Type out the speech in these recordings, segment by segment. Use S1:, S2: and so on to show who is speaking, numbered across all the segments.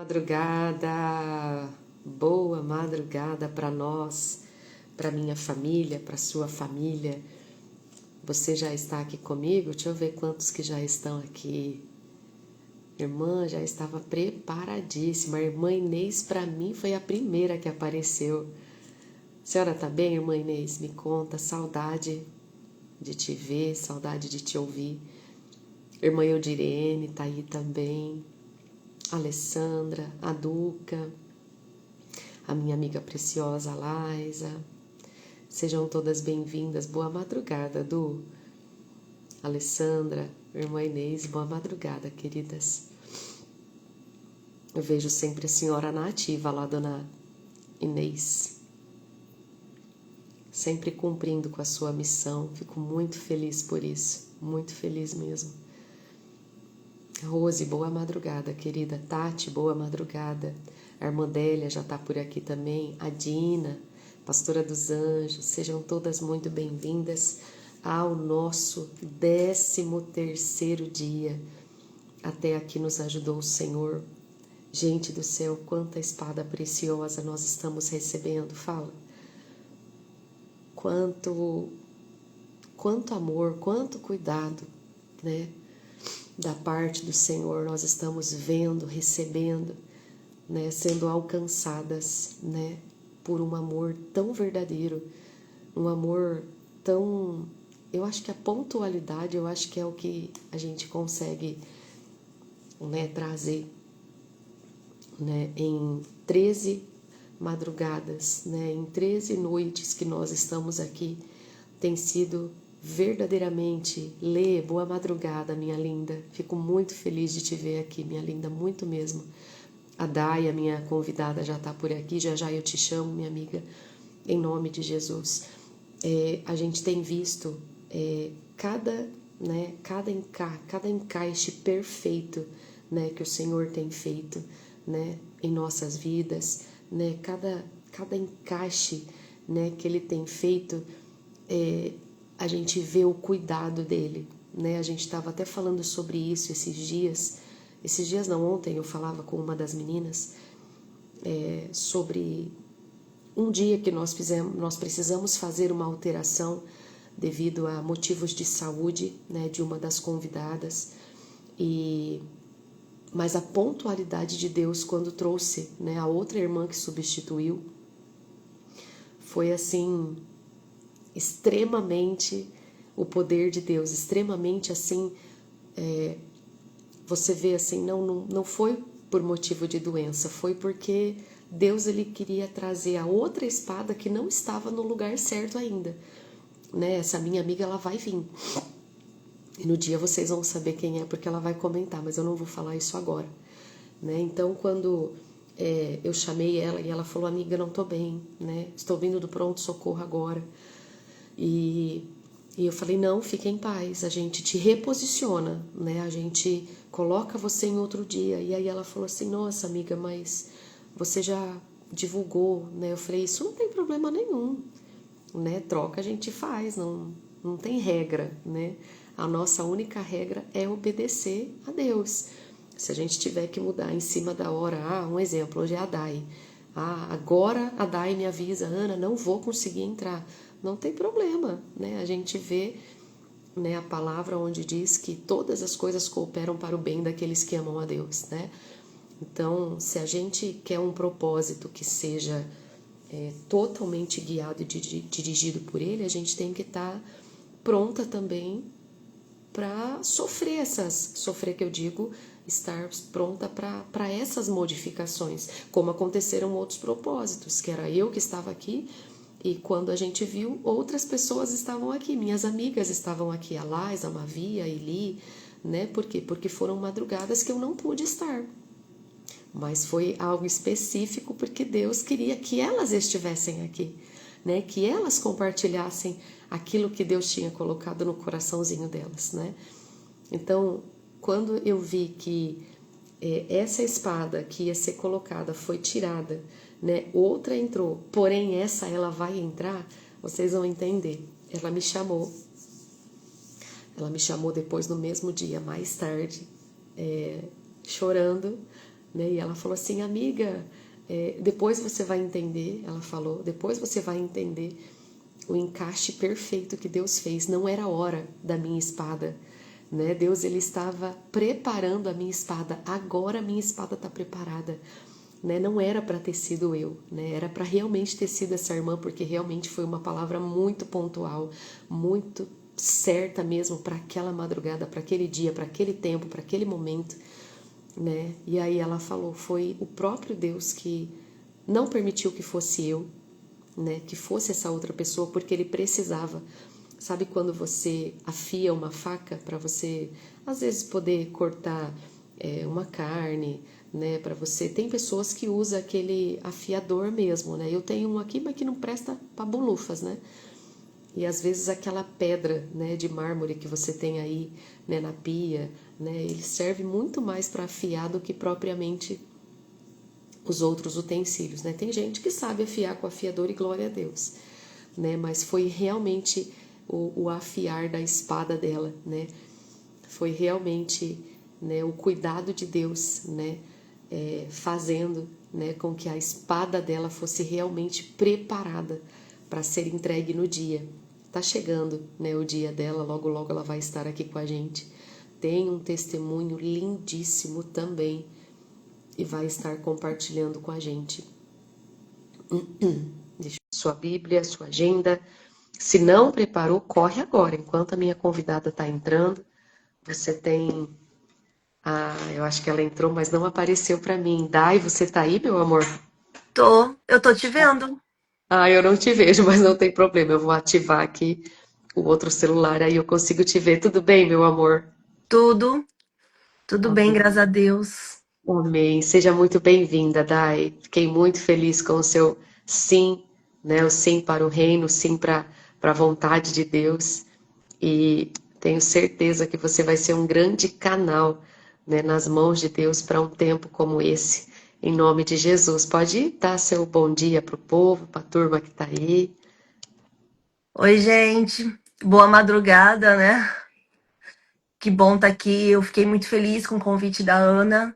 S1: Madrugada, boa madrugada para nós, para minha família, para sua família. Você já está aqui comigo? Deixa eu ver quantos que já estão aqui. Irmã já estava preparadíssima. A irmã Inês, para mim, foi a primeira que apareceu. A senhora tá bem, irmã Inês? Me conta, saudade de te ver, saudade de te ouvir. Irmã Eudirene tá aí também. Alessandra, a Duca, a minha amiga preciosa Laisa. Sejam todas bem-vindas. Boa madrugada, Du. Alessandra, irmã Inês, boa madrugada, queridas. Eu vejo sempre a senhora na ativa lá, dona Inês. Sempre cumprindo com a sua missão. Fico muito feliz por isso. Muito feliz mesmo. Rose, boa madrugada, querida. Tati, boa madrugada. A irmã Délia já está por aqui também. A Dina, pastora dos anjos. Sejam todas muito bem-vindas ao nosso 13º dia. Até aqui nos ajudou o Senhor. Gente do céu, quanta espada preciosa nós estamos recebendo. Fala. Quanto amor, quanto cuidado, né? Da parte do Senhor nós estamos vendo, recebendo, né, sendo alcançadas, né, por um amor tão verdadeiro, um amor tão... Eu acho que a pontualidade, eu acho que é o que a gente consegue, né, trazer, né, em 13 madrugadas, né, em 13 noites que nós estamos aqui, tem sido verdadeiramente. Lê, boa madrugada, minha linda. Fico muito feliz de te ver aqui, minha linda, muito mesmo. A Daia, minha convidada, já está por aqui. Já eu te chamo, minha amiga, em nome de Jesus. A gente tem visto cada encaixe perfeito, né, que o Senhor tem feito, né, em nossas vidas, né, cada encaixe, né, que Ele tem feito. A gente vê o cuidado dele, né? A gente estava até falando sobre isso esses dias não, ontem eu falava com uma das meninas sobre um dia que nós precisamos fazer uma alteração devido a motivos de saúde, né, de uma das convidadas, mas a pontualidade de Deus quando trouxe, né, a outra irmã que substituiu foi assim... extremamente o poder de Deus, extremamente assim, você vê assim, não foi por motivo de doença, foi porque Deus ele queria trazer a outra espada que não estava no lugar certo ainda, né? Essa minha amiga, ela vai vir, e no dia vocês vão saber quem é, porque ela vai comentar, mas eu não vou falar isso agora, né? Então, quando eu chamei ela e ela falou, amiga, não tô bem, né? Estou vindo do pronto-socorro agora. E eu falei, não, fique em paz, a gente te reposiciona, né? A gente coloca você em outro dia. E aí ela falou assim, nossa amiga, mas você já divulgou, né? Eu falei, isso não tem problema nenhum, né? Troca a gente faz, não tem regra, né? A nossa única regra é obedecer a Deus. Se a gente tiver que mudar em cima da hora, um exemplo, hoje é a Dai. Agora a Dai me avisa, Ana, não vou conseguir entrar. Não tem problema, né? A gente vê, né, a palavra onde diz que todas as coisas cooperam para o bem daqueles que amam a Deus, né? Então, se a gente quer um propósito que seja totalmente guiado e dirigido por Ele, a gente tem que estar pronta também para sofrer que eu digo, estar pronta para essas modificações, como aconteceram outros propósitos, que era eu que estava aqui. E quando a gente viu, outras pessoas estavam aqui, minhas amigas estavam aqui, a Lais, a Mavia, a Eli, né? Por quê? Porque foram madrugadas que eu não pude estar. Mas foi algo específico porque Deus queria que elas estivessem aqui, né? Que elas compartilhassem aquilo que Deus tinha colocado no coraçãozinho delas, né? Então, quando eu vi que essa espada que ia ser colocada foi tirada, né? Outra entrou, porém essa ela vai entrar, vocês vão entender. Ela me chamou depois no mesmo dia, mais tarde, chorando, né? E ela falou assim, amiga, depois você vai entender, ela falou, depois você vai entender o encaixe perfeito que Deus fez. Não era a hora da minha espada, né? Deus, ele estava preparando a minha espada. Agora a minha espada está preparada, né? Não era para ter sido eu, né? Era para realmente ter sido essa irmã, porque realmente foi uma palavra muito pontual, muito certa mesmo para aquela madrugada, para aquele dia, para aquele tempo, para aquele momento, né? E aí ela falou, foi o próprio Deus que não permitiu que fosse eu, né? Que fosse essa outra pessoa, porque ele precisava. Sabe quando você afia uma faca para você, às vezes, poder cortar uma carne, né? Para você. Tem pessoas que usam aquele afiador mesmo, né? Eu tenho um aqui, mas que não presta para bolufas, né? E às vezes aquela pedra, né, de mármore que você tem aí, né, na pia, né, ele serve muito mais para afiar do que propriamente os outros utensílios, né? Tem gente que sabe afiar com afiador e glória a Deus, né? Mas foi realmente o afiar da espada dela, né? Foi realmente, né, o cuidado de Deus, né, fazendo, né, com que a espada dela fosse realmente preparada para ser entregue no dia. Tá chegando, né, o dia dela, logo logo ela vai estar aqui com a gente. Tem um testemunho lindíssimo também e vai estar compartilhando com a gente. Deixa sua Bíblia, sua agenda. Se não preparou, corre agora, enquanto a minha convidada está entrando. Você tem... Ah, eu acho que ela entrou, mas não apareceu para mim. Dai, você tá aí, meu amor?
S2: Eu tô te vendo.
S1: Ah, eu não te vejo, mas não tem problema. Eu vou ativar aqui o outro celular, aí eu consigo te ver. Tudo bem, meu amor?
S2: Tudo, tudo bem,
S1: Amém.
S2: graças a Deus.
S1: Amém. Seja muito bem-vinda, Dai. Fiquei muito feliz com o seu sim, né? O sim para o reino, o sim para a vontade de Deus. E tenho certeza que você vai ser um grande canal, né, nas mãos de Deus para um tempo como esse. Em nome de Jesus. Pode dar seu bom dia para o povo, para a turma que está aí.
S2: Oi, gente. Boa madrugada, né? Que bom estar aqui. Eu fiquei muito feliz com o convite da Ana.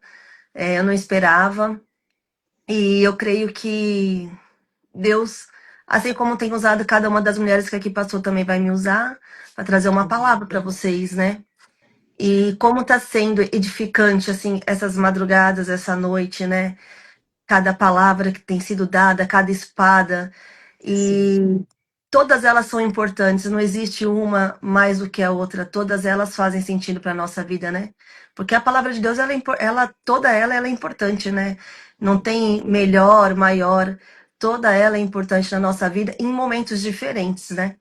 S2: Eu não esperava. E eu creio que Deus, assim como tem usado cada uma das mulheres que aqui passou, também vai me usar para trazer uma palavra para vocês, né? E como está sendo edificante, assim, essas madrugadas, essa noite, né? Cada palavra que tem sido dada, cada espada.
S1: Sim,
S2: E todas elas são importantes, não existe uma mais do que a outra, todas elas fazem sentido para a nossa vida, né? Porque a palavra de Deus, toda ela é importante, né? Não tem melhor, maior, toda ela é importante na nossa vida em momentos diferentes, né?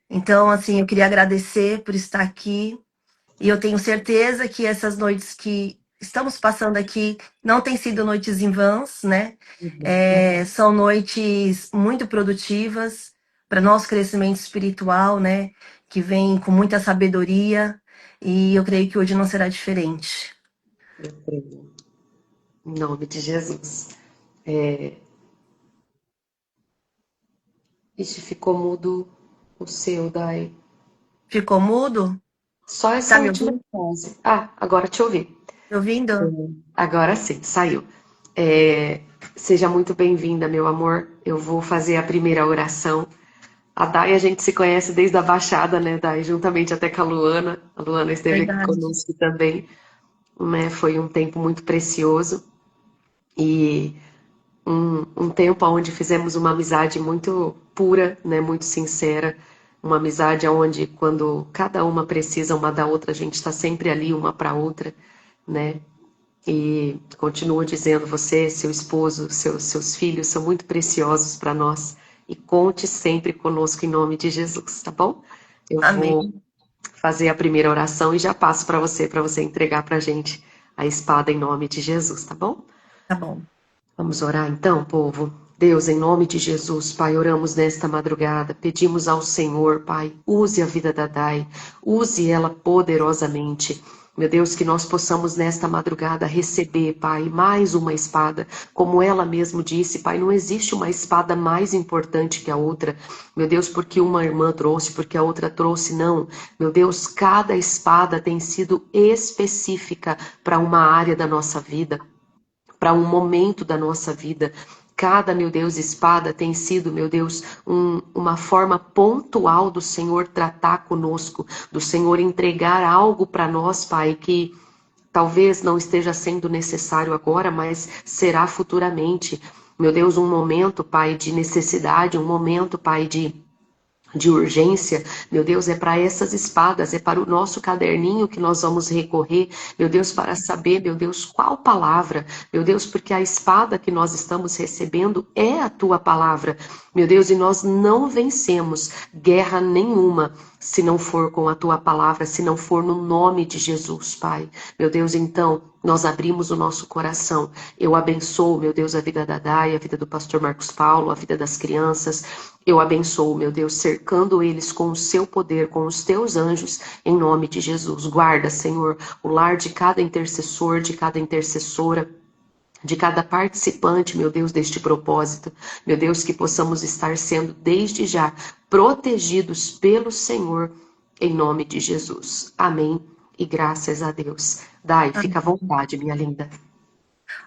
S2: Então, assim, eu queria agradecer por estar aqui, e eu tenho certeza que essas noites que estamos passando aqui não têm sido noites em vãs, né? São noites muito produtivas para nosso crescimento espiritual, né? Que vem com muita sabedoria. E eu creio que hoje não será diferente.
S1: eu creio. Em nome de Jesus. Ixi, ficou mudo o seu, Dai.
S2: Ficou mudo?
S1: Só
S2: Tá
S1: essa
S2: me
S1: última
S2: ouvindo?
S1: frase. Ah, agora te ouvi.
S2: Me ouvindo?
S1: Agora sim, saiu. É, seja muito bem-vinda, meu amor. Eu vou fazer a primeira oração. A Dai, a gente se conhece desde a Baixada, né, Dai? Juntamente até com a Luana. A Luana esteve aqui
S2: Verdade.
S1: conosco também, né? Foi um tempo muito precioso e um tempo onde fizemos uma amizade muito pura, né? Muito sincera. Uma amizade onde, quando cada uma precisa uma da outra, a gente está sempre ali uma para outra, né? E continuo dizendo, você, seu esposo, seus filhos são muito preciosos para nós. E conte sempre conosco em nome de Jesus, tá bom? Eu vou
S2: Amém.
S1: fazer a primeira oração e já passo para você entregar para a gente a espada em nome de Jesus, tá bom?
S2: Tá bom.
S1: Vamos orar então, povo. Deus, em nome de Jesus, Pai, oramos nesta madrugada, pedimos ao Senhor, Pai, use a vida da Dai, use ela poderosamente. Meu Deus, que nós possamos nesta madrugada receber, Pai, mais uma espada. Como ela mesmo disse, Pai, não existe uma espada mais importante que a outra. Meu Deus, porque uma irmã trouxe, porque a outra trouxe, não. Meu Deus, cada espada tem sido específica para uma área da nossa vida. para um momento da nossa vida. Cada, meu Deus, espada tem sido, meu Deus, uma forma pontual do Senhor tratar conosco, do Senhor entregar algo para nós, Pai, que talvez não esteja sendo necessário agora, mas será futuramente. Meu Deus, um momento, Pai, de necessidade, um momento, Pai, de urgência, meu Deus, é para essas espadas, é para o nosso caderninho que nós vamos recorrer, meu Deus, para saber, meu Deus, qual palavra, meu Deus, porque a espada que nós estamos recebendo é a tua palavra, meu Deus, e nós não vencemos guerra nenhuma se não for com a tua palavra, se não for no nome de Jesus, Pai. Meu Deus, então, nós abrimos o nosso coração. Eu abençoo, meu Deus, a vida da Dai, a vida do pastor Marcos Paulo, a vida das crianças. Eu abençoo, meu Deus, cercando eles com o seu poder, com os teus anjos, em nome de Jesus. Guarda, Senhor, o lar de cada intercessor, de cada intercessora, de cada participante, meu Deus, deste propósito. Meu Deus, que possamos estar sendo, desde já, protegidos pelo Senhor, em nome de Jesus. Amém. E graças a Deus. Dai, fica à vontade, minha linda.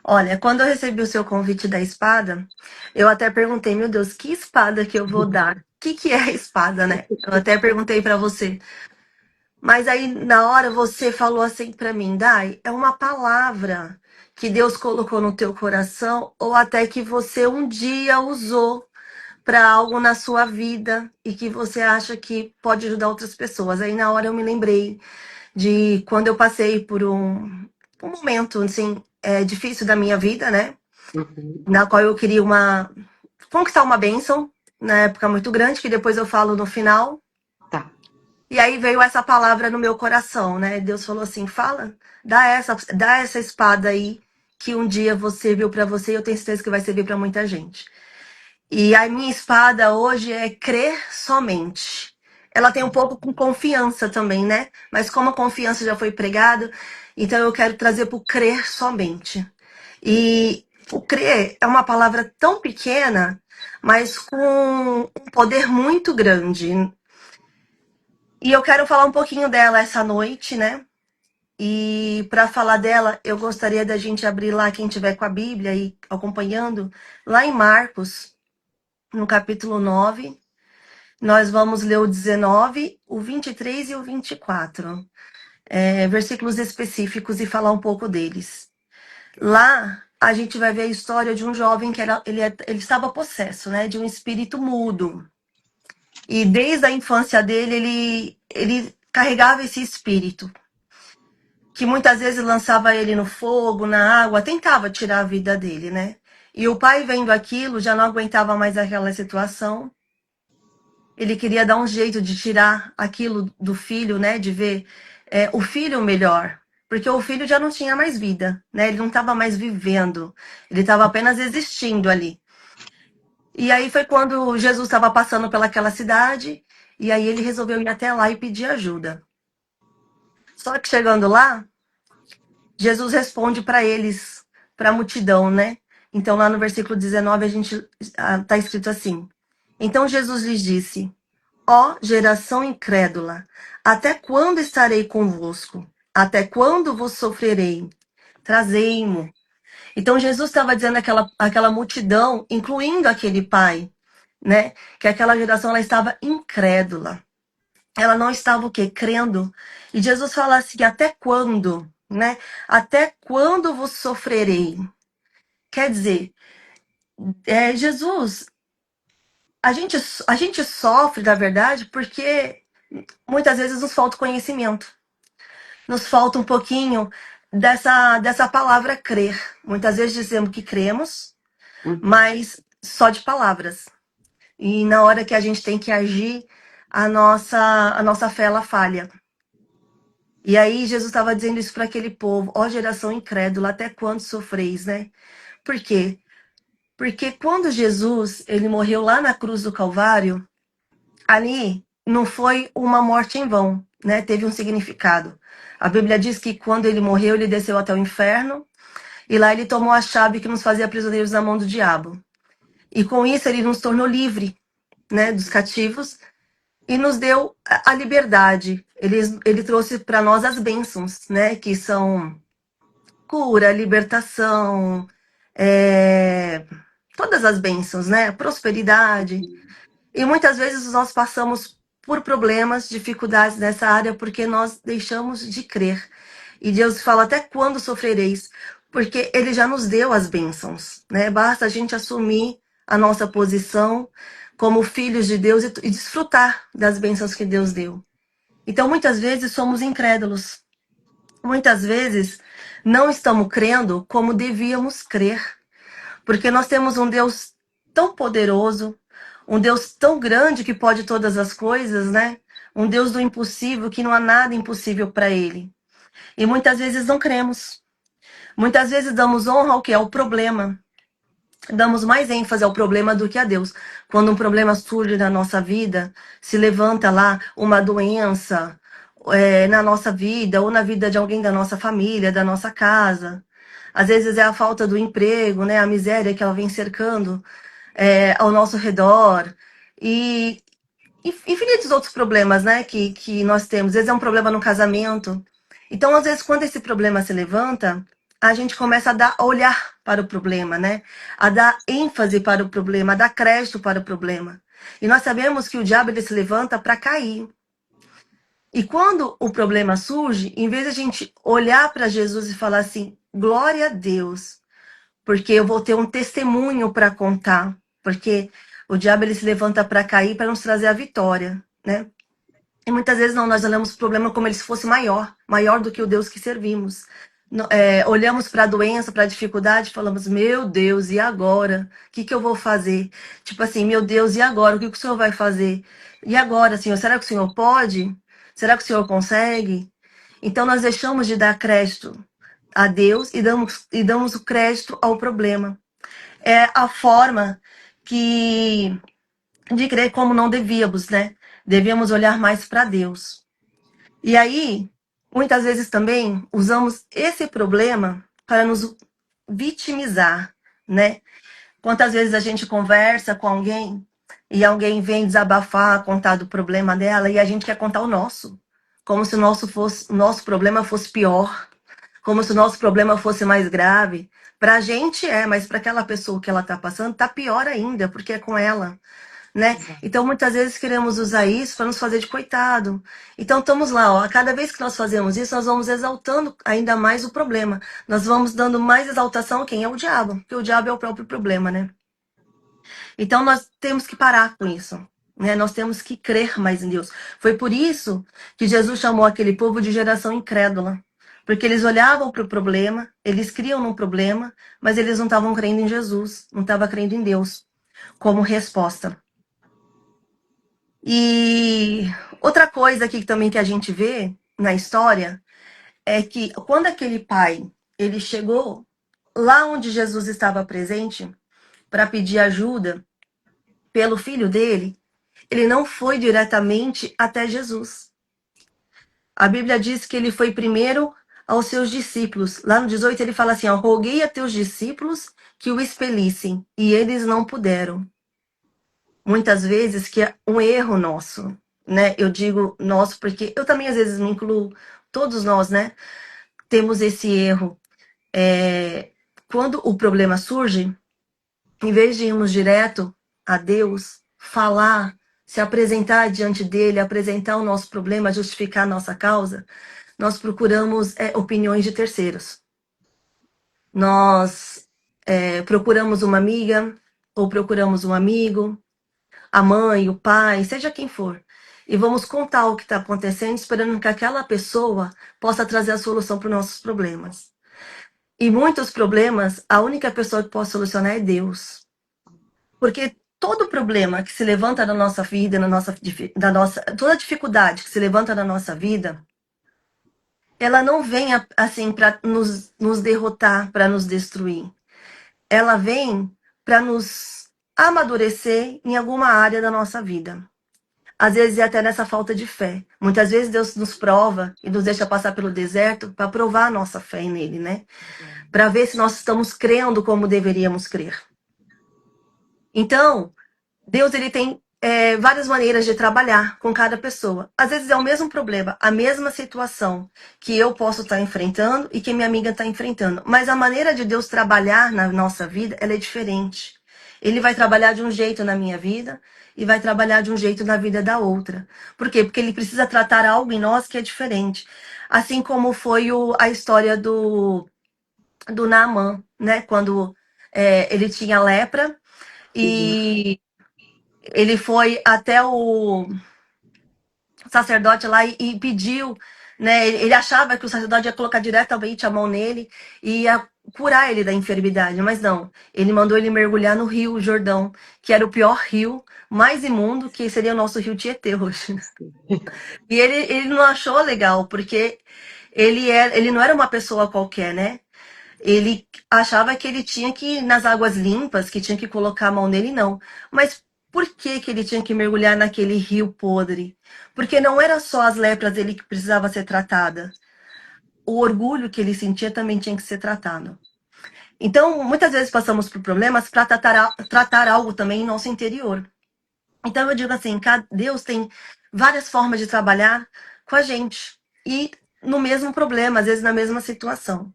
S2: Olha, quando eu recebi o seu convite da espada, eu até perguntei, meu Deus, que espada que eu vou dar? O que é a espada, né? Eu até perguntei pra você. Mas aí, na hora, você falou assim pra mim, Dai, é uma palavra que Deus colocou no teu coração, ou até que você um dia usou para algo na sua vida e que você acha que pode ajudar outras pessoas. Aí, na hora, eu me lembrei de quando eu passei por um momento, assim, difícil da minha vida, né?
S1: Uhum.
S2: Na qual eu queria conquistar uma bênção, na época muito grande, que depois eu falo no final.
S1: Tá.
S2: E aí veio essa palavra no meu coração, né? Deus falou assim: fala, dá essa espada aí que um dia você serviu para você e eu tenho certeza que vai servir para muita gente. E a minha espada hoje é crer somente. Ela tem um pouco com confiança também, né? Mas como a confiança já foi pregado, então eu quero trazer para o crer somente. E o crer é uma palavra tão pequena, mas com um poder muito grande. E eu quero falar um pouquinho dela essa noite, né? E para falar dela, eu gostaria da gente abrir lá, quem tiver com a Bíblia e acompanhando, lá em Marcos, no capítulo 9. Nós vamos ler o 19, o 23 e o 24. Versículos específicos e falar um pouco deles. Lá, a gente vai ver a história de um jovem que ele estava possesso, né? De um espírito mudo. E desde a infância dele, ele carregava esse espírito, que muitas vezes lançava ele no fogo, na água, tentava tirar a vida dele, né? E o pai, vendo aquilo, já não aguentava mais aquela situação. Ele queria dar um jeito de tirar aquilo do filho, né? De ver o filho melhor. Porque o filho já não tinha mais vida, né? Ele não estava mais vivendo. Ele estava apenas existindo ali. E aí foi quando Jesus estava passando pelaquela cidade. E aí ele resolveu ir até lá e pedir ajuda. Só que chegando lá, Jesus responde para eles, para a multidão, né? Então lá no versículo 19 a gente tá escrito assim: Então Jesus lhes disse: Ó geração incrédula, até quando estarei convosco? Até quando vos sofrerei? Trazei-mo. Então Jesus estava dizendo aquela multidão, incluindo aquele pai, né? Que aquela geração ela estava incrédula. Ela não estava o quê? Crendo. E Jesus fala assim: até quando? Né? Até quando vos sofrerei? Quer dizer, Jesus, a gente sofre, na verdade, porque muitas vezes nos falta conhecimento. Nos falta um pouquinho dessa palavra crer. Muitas vezes dizemos que cremos,
S1: Uhum.
S2: mas só de palavras. E na hora que a gente tem que agir, a nossa fé ela falha. E aí Jesus estava dizendo isso para aquele povo: ó geração incrédula, até quando sofreis, né? Por quê? Porque quando Jesus ele morreu lá na cruz do Calvário, ali não foi uma morte em vão, né? Teve um significado. A Bíblia diz que quando ele morreu, ele desceu até o inferno e lá ele tomou a chave que nos fazia prisioneiros na mão do diabo. E com isso ele nos tornou livre, né, dos cativos e nos deu a liberdade. Ele trouxe para nós as bênçãos, né, que são cura, libertação, é, todas as bênçãos, né? Prosperidade. E muitas vezes nós passamos por problemas, dificuldades nessa área, porque nós deixamos de crer. E Deus fala: até quando sofrereis? Porque Ele já nos deu as bênçãos, né? Basta a gente assumir a nossa posição como filhos de Deus e desfrutar das bênçãos que Deus deu. Então, muitas vezes somos incrédulos. Muitas vezes não estamos crendo como devíamos crer. Porque nós temos um Deus tão poderoso, um Deus tão grande que pode todas as coisas, né? Um Deus do impossível, que não há nada impossível para Ele. E muitas vezes não cremos. Muitas vezes damos honra ao que é o problema. Damos mais ênfase ao problema do que a Deus. Quando um problema surge na nossa vida, se levanta lá uma doença na nossa vida ou na vida de alguém da nossa família, da nossa casa. Às vezes é a falta do emprego, né? A miséria que ela vem cercando ao nosso redor. E infinitos outros problemas, né, que nós temos. Às vezes é um problema no casamento. Então, às vezes, quando esse problema se levanta, a gente começa a olhar para o problema, né? A dar ênfase para o problema, a dar crédito para o problema. E nós sabemos que o diabo ele se levanta para cair. E quando o problema surge, em vez de a gente olhar para Jesus e falar assim, glória a Deus, porque eu vou ter um testemunho para contar, porque o diabo ele se levanta para cair para nos trazer a vitória, né? E muitas vezes não, nós olhamos o problema como ele se fosse maior, maior do que o Deus que servimos. Olhamos para a doença, para a dificuldade, e falamos, meu Deus, e agora? O que que eu vou fazer? Tipo assim, meu Deus, e agora? O que que o Senhor vai fazer? E agora, Senhor, será que o Senhor pode? Será que o Senhor consegue? Então nós deixamos de dar crédito a Deus e damos o crédito ao problema. É a forma que de crer como não devíamos, né? Devíamos olhar mais para Deus. E aí, muitas vezes também usamos esse problema para nos vitimizar, né? Quantas vezes a gente conversa com alguém e alguém vem desabafar, contar do problema dela e a gente quer contar o nosso, como se o nosso problema fosse pior, como se o nosso problema fosse mais grave. Para a gente mas para aquela pessoa que ela está passando, tá pior ainda, porque é com ela, né?
S1: Exato.
S2: Então, muitas vezes queremos usar isso para nos fazer de coitado. Então, estamos lá, ó, a cada vez que nós fazemos isso, nós vamos exaltando ainda mais o problema. Nós vamos dando mais exaltação a quem é o diabo, porque o diabo é o próprio problema, né? Então, nós temos que parar com isso. Né? Nós temos que crer mais em Deus. Foi por isso que Jesus chamou aquele povo de geração incrédula. Porque eles olhavam para o problema, eles criam num problema, mas eles não estavam crendo em Jesus, não estavam crendo em Deus como resposta. E outra coisa aqui também que a gente vê na história é que quando aquele pai ele chegou lá onde Jesus estava presente para pedir ajuda pelo filho dele, ele não foi diretamente até Jesus. A Bíblia diz que ele foi primeiro aos seus discípulos. Lá no 18 ele fala assim, ó, roguei a teus discípulos que o expelissem, e eles não puderam. Muitas vezes que é um erro nosso, né? Eu digo nosso porque eu também às vezes me incluo, todos nós, né? Temos esse erro. Quando o problema surge, em vez de irmos direto a Deus, falar, se apresentar diante dele, apresentar o nosso problema, justificar a nossa causa, nós procuramos opiniões de terceiros. Nós procuramos uma amiga ou procuramos um amigo, a mãe, o pai, seja quem for. E vamos contar o que está acontecendo, esperando que aquela pessoa possa trazer a solução para os nossos problemas. E muitos problemas, a única pessoa que pode solucionar é Deus. Porque todo problema que se levanta na nossa vida, toda dificuldade que se levanta na nossa vida, ela não vem assim para nos derrotar, para nos destruir. Ela vem para nos amadurecer em alguma área da nossa vida. Às vezes é até nessa falta de fé. Muitas vezes Deus nos prova e nos deixa passar pelo deserto para provar a nossa fé nele, né? Para ver se nós estamos crendo como deveríamos crer. Então, Deus ele tem várias maneiras de trabalhar com cada pessoa. Às vezes é o mesmo problema, a mesma situação que eu posso estar enfrentando e que minha amiga está enfrentando. Mas a maneira de Deus trabalhar na nossa vida, ela é diferente. Ele vai trabalhar de um jeito na minha vida e vai trabalhar de um jeito na vida da outra. Por quê? Porque ele precisa tratar algo em nós que é diferente. Assim como foi a história do Naamã, né? Quando ele tinha lepra
S1: Uhum.
S2: e ele foi até o sacerdote lá e pediu, né? Ele achava que o sacerdote ia colocar diretamente a mão nele e ia curar ele da enfermidade, mas não. Ele mandou ele mergulhar no Rio Jordão, que era o pior rio, mais imundo, que seria o nosso rio Tietê hoje.
S1: Sim.
S2: E ele não achou legal, porque ele não era uma pessoa qualquer, né? Ele achava que ele tinha que ir nas águas limpas, que tinha que colocar a mão nele, não. Mas por que que ele tinha que mergulhar naquele rio podre? Porque não era só as lepras dele que precisava ser tratada. O orgulho que ele sentia também tinha que ser tratado. Então, muitas vezes passamos por problemas para tratar algo também em nosso interior. Então, eu digo assim, Deus tem várias formas de trabalhar com a gente. E no mesmo problema, às vezes na mesma situação.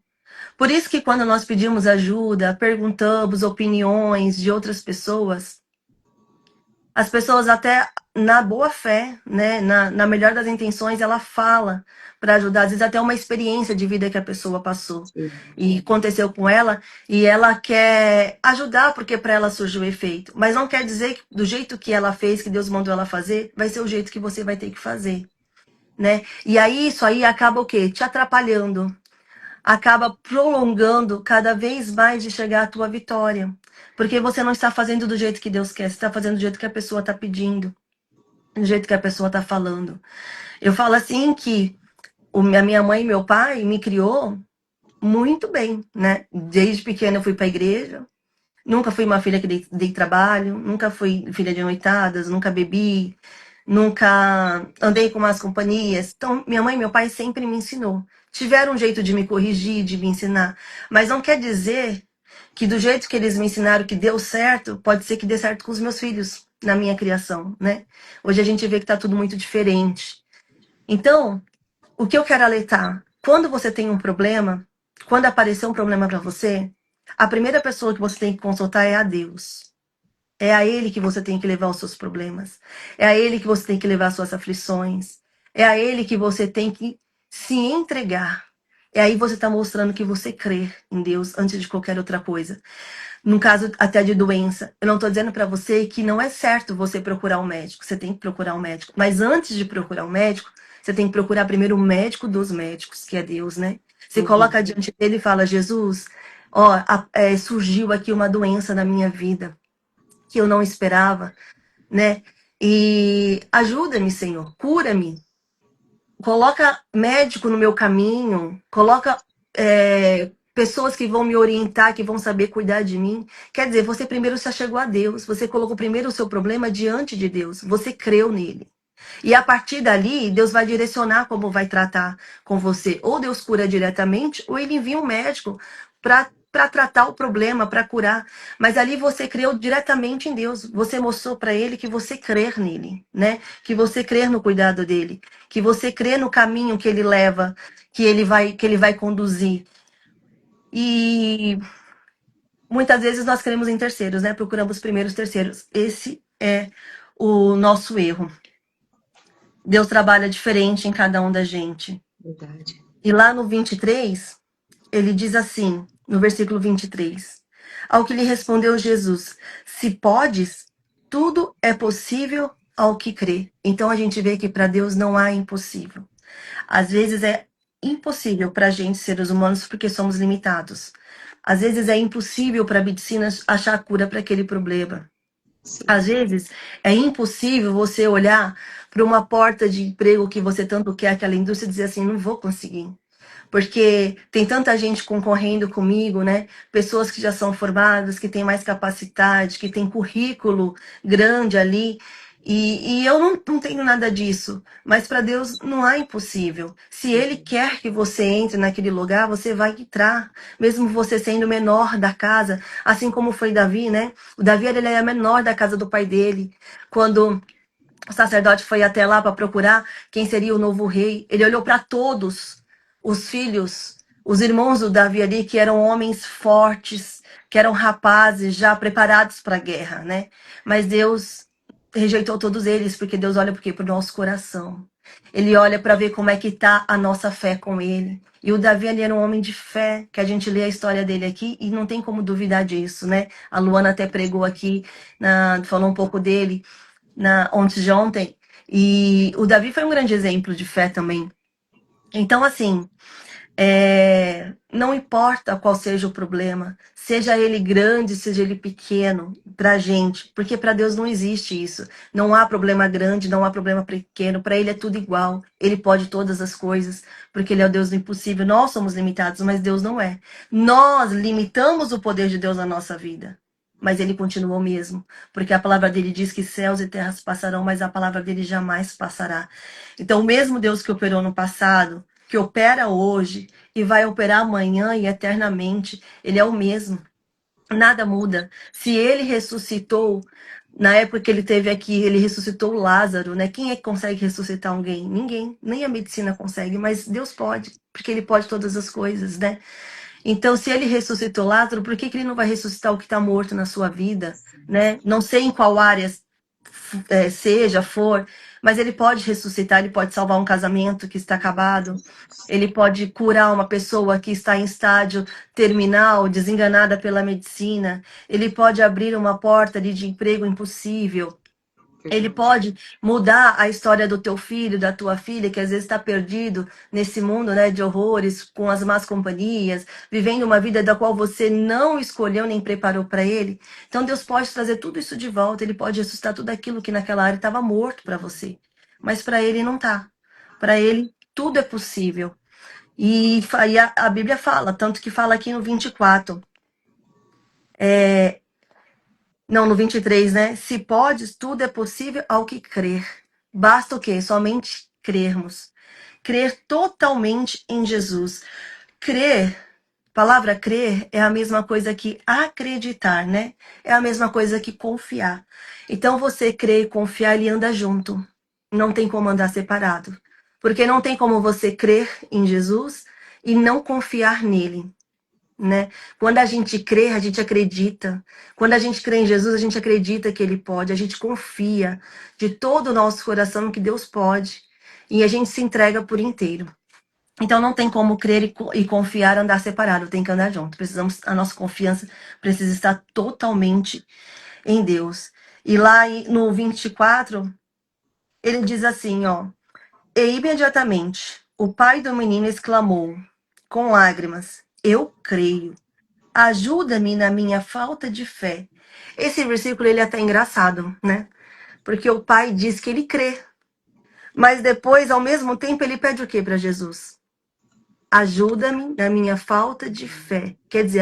S2: Por isso que quando nós pedimos ajuda, perguntamos opiniões de outras pessoas, as pessoas até na boa fé, né, na melhor das intenções, ela fala para ajudar, às vezes até uma experiência de vida que a pessoa passou
S1: Sim.
S2: e aconteceu com ela e ela quer ajudar porque para ela surgiu o efeito, mas não quer dizer que do jeito que ela fez, que Deus mandou ela fazer, vai ser o jeito que você vai ter que fazer, né? E aí isso aí acaba o quê? Te atrapalhando, acaba prolongando cada vez mais de chegar à tua vitória. Porque você não está fazendo do jeito que Deus quer, você está fazendo do jeito que a pessoa está pedindo, do jeito que a pessoa está falando. Eu falo assim que a minha mãe e meu pai me criou muito bem, né? Desde pequena eu fui para a igreja, nunca fui uma filha que dei trabalho, nunca fui filha de noitadas, nunca bebi, nunca andei com más companhias. Então, minha mãe e meu pai sempre me ensinou. Tiveram um jeito de me corrigir, de me ensinar. Mas não quer dizer que do jeito que eles me ensinaram que deu certo, pode ser que dê certo com os meus filhos na minha criação, né? Hoje a gente vê que tá tudo muito diferente. Então, o que eu quero alertar? Quando você tem um problema, quando aparecer um problema para você, a primeira pessoa que você tem que consultar é a Deus. É a Ele que você tem que levar os seus problemas. É a Ele que você tem que levar as suas aflições. É a Ele que você tem que se entregar. E aí você está mostrando que você crê em Deus antes de qualquer outra coisa. No caso até de doença, eu não estou dizendo para você que não é certo você procurar um médico. Você tem que procurar um médico. Mas antes de procurar um médico, você tem que procurar primeiro o médico dos médicos, que é Deus, né? Você
S1: Uhum.
S2: coloca diante dele e fala: Jesus, ó, surgiu aqui uma doença na minha vida que eu não esperava, né? E ajuda-me, Senhor, cura-me. Coloca médico no meu caminho, coloca pessoas que vão me orientar, que vão saber cuidar de mim. Quer dizer, você primeiro se achegou a Deus, você colocou primeiro o seu problema diante de Deus, você creu nele. E a partir dali, Deus vai direcionar como vai tratar com você. Ou Deus cura diretamente, ou ele envia um médico para tratar o problema, para curar. Mas ali você creu diretamente em Deus. Você mostrou para ele que você crer nele, né? Que você crer no cuidado dele, que você crê no caminho que ele leva, que ele vai conduzir. E muitas vezes nós cremos em terceiros, né? Procuramos primeiros terceiros. Esse é o nosso erro. Deus trabalha diferente em cada um da gente.
S1: Verdade.
S2: E lá no 23, ele diz assim, no versículo 23, ao que lhe respondeu Jesus: se podes, tudo é possível ao que crê. Então a gente vê que para Deus não há impossível. Às vezes é impossível para a gente, seres humanos, porque somos limitados. Às vezes é impossível para a medicina achar a cura para aquele problema.
S1: Sim.
S2: Às vezes é impossível você olhar para uma porta de emprego que você tanto quer, aquela indústria, e dizer assim: não vou conseguir. Porque tem tanta gente concorrendo comigo, né? Pessoas que já são formadas, que têm mais capacidade, que têm currículo grande ali. E eu não tenho nada disso, mas para Deus não há impossível. Se Ele quer que você entre naquele lugar, você vai entrar, mesmo você sendo o menor da casa, assim como foi Davi, né? O Davi ele é menor da casa do pai dele. Quando o sacerdote foi até lá para procurar quem seria o novo rei, ele olhou para todos os filhos, os irmãos do Davi ali, que eram homens fortes, que eram rapazes já preparados para a guerra, né? Mas Deus rejeitou todos eles, porque Deus olha por quê? Para o nosso coração. Ele olha para ver como é que tá a nossa fé com ele. E o Davi ali era um homem de fé, que a gente lê a história dele aqui e não tem como duvidar disso, né? A Luana até pregou aqui, falou um pouco dele antes de ontem. E o Davi foi um grande exemplo de fé também. Então, assim, não importa qual seja o problema, seja ele grande, seja ele pequeno, pra gente, porque para Deus não existe isso. Não há problema grande, não há problema pequeno, para ele é tudo igual. Ele pode todas as coisas, porque ele é o Deus do impossível. Nós somos limitados, mas Deus não é. Nós limitamos o poder de Deus na nossa vida. Mas ele continua o mesmo, porque a palavra dele diz que céus e terras passarão, mas a palavra dele jamais passará. Então, o mesmo Deus que operou no passado, que opera hoje, e vai operar amanhã e eternamente. Ele é o mesmo. Nada muda. Se ele ressuscitou, na época que ele teve aqui, ele ressuscitou Lázaro, né? Quem é que consegue ressuscitar alguém? Ninguém. Nem a medicina consegue, mas Deus pode, porque ele pode todas as coisas, né? Então, se ele ressuscitou Lázaro, por que ele não vai ressuscitar o que está morto na sua vida, né? Não sei em qual área seja, for, mas ele pode ressuscitar, ele pode salvar um casamento que está acabado, ele pode curar uma pessoa que está em estágio terminal, desenganada pela medicina, ele pode abrir uma porta ali de emprego impossível. Ele
S1: Verdade.
S2: pode mudar a história do teu filho, da tua filha, que às vezes está perdido nesse mundo, né, de horrores, com as más companhias, vivendo uma vida da qual você não escolheu nem preparou para ele. Então Deus pode trazer tudo isso de volta, ele pode ressuscitar tudo aquilo que naquela área estava morto para você. Mas para ele não tá. Para ele tudo é possível. E a Bíblia fala, tanto que fala aqui no 24. Não, no 23, né? Se podes, tudo é possível ao que crer. Basta o quê? Somente crermos. Crer totalmente em Jesus. Crer, palavra crer é a mesma coisa que acreditar, né? É a mesma coisa que confiar. Então você crer e confiar, ele anda junto. Não tem como andar separado. Porque não tem como você crer em Jesus e não confiar nele, né? Quando a gente crê, a gente acredita. Quando a gente crê em Jesus, a gente acredita que Ele pode. A gente confia de todo o nosso coração que Deus pode. E a gente se entrega por inteiro. Então não tem como crer e confiar andar separado, tem que andar junto. A nossa confiança precisa estar totalmente em Deus. E lá no 24, ele diz assim, ó: E imediatamente o pai do menino exclamou com lágrimas: Eu creio. Ajuda-me na minha falta de fé. Esse versículo ele é até engraçado, né? Porque o pai diz que ele crê, mas depois, ao mesmo tempo, ele pede o que para Jesus? Ajuda-me na minha falta de fé. Quer dizer,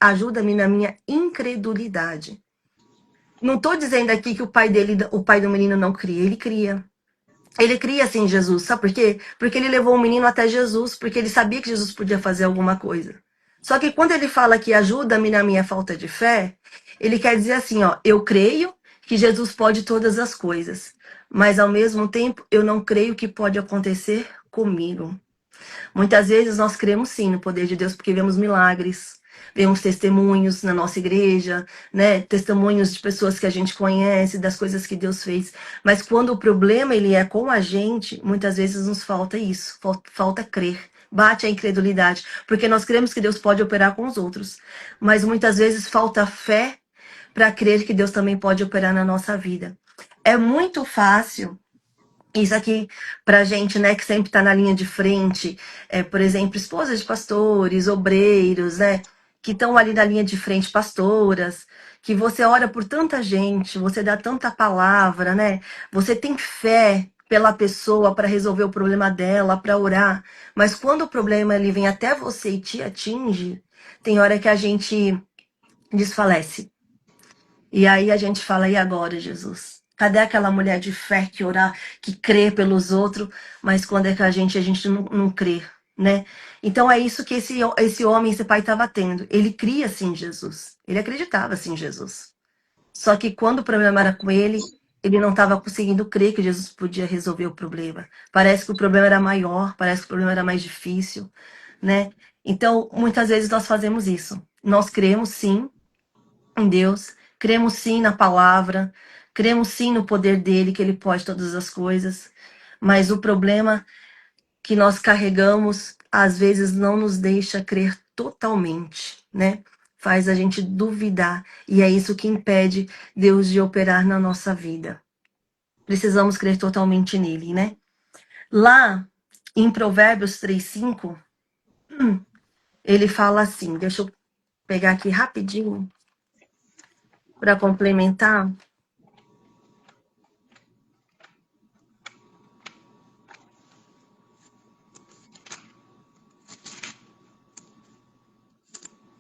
S2: ajuda-me na minha incredulidade. Não estou dizendo aqui que o pai do menino não cria, ele cria. Ele cria assim Jesus, sabe por quê? Porque ele levou o menino até Jesus, porque ele sabia que Jesus podia fazer alguma coisa. Só que quando ele fala que ajuda-me na minha falta de fé, ele quer dizer assim, ó, eu creio que Jesus pode todas as coisas, mas ao mesmo tempo eu não creio que pode acontecer comigo. Muitas vezes nós cremos sim no poder de Deus porque vemos milagres, vemos testemunhos na nossa igreja, né? Testemunhos de pessoas que a gente conhece, das coisas que Deus fez. Mas quando o problema ele é com a gente, muitas vezes nos falta isso, falta crer. Bate a incredulidade, porque nós cremos que Deus pode operar com os outros, mas muitas vezes falta fé para crer que Deus também pode operar na nossa vida. É muito fácil isso aqui pra gente, né, que sempre tá na linha de frente, por exemplo, esposas de pastores, obreiros, né, que estão ali na linha de frente, pastoras, que você ora por tanta gente, você dá tanta palavra, né, você tem fé pela pessoa para resolver o problema dela, para orar, mas quando o problema ele vem até você e te atinge, tem hora que a gente desfalece. E aí a gente fala, e agora, Jesus? Cadê aquela mulher de fé que orar, que crê pelos outros, mas quando é que a gente não crê, né? Então é isso que esse homem, esse pai estava tendo. Ele cria assim em Jesus. Ele acreditava assim em Jesus. Só que quando o problema era com ele não estava conseguindo crer que Jesus podia resolver o problema. Parece que o problema era maior, parece que o problema era mais difícil, né? Então, muitas vezes nós fazemos isso. Nós cremos sim em Deus, cremos sim na palavra, cremos sim no poder dele, que ele pode todas as coisas, mas o problema que nós carregamos às vezes não nos deixa crer totalmente, né? Faz a gente duvidar, e é isso que impede Deus de operar na nossa vida. Precisamos crer totalmente nele, né? Lá em Provérbios 3:5, ele fala assim, deixa eu pegar aqui rapidinho para complementar.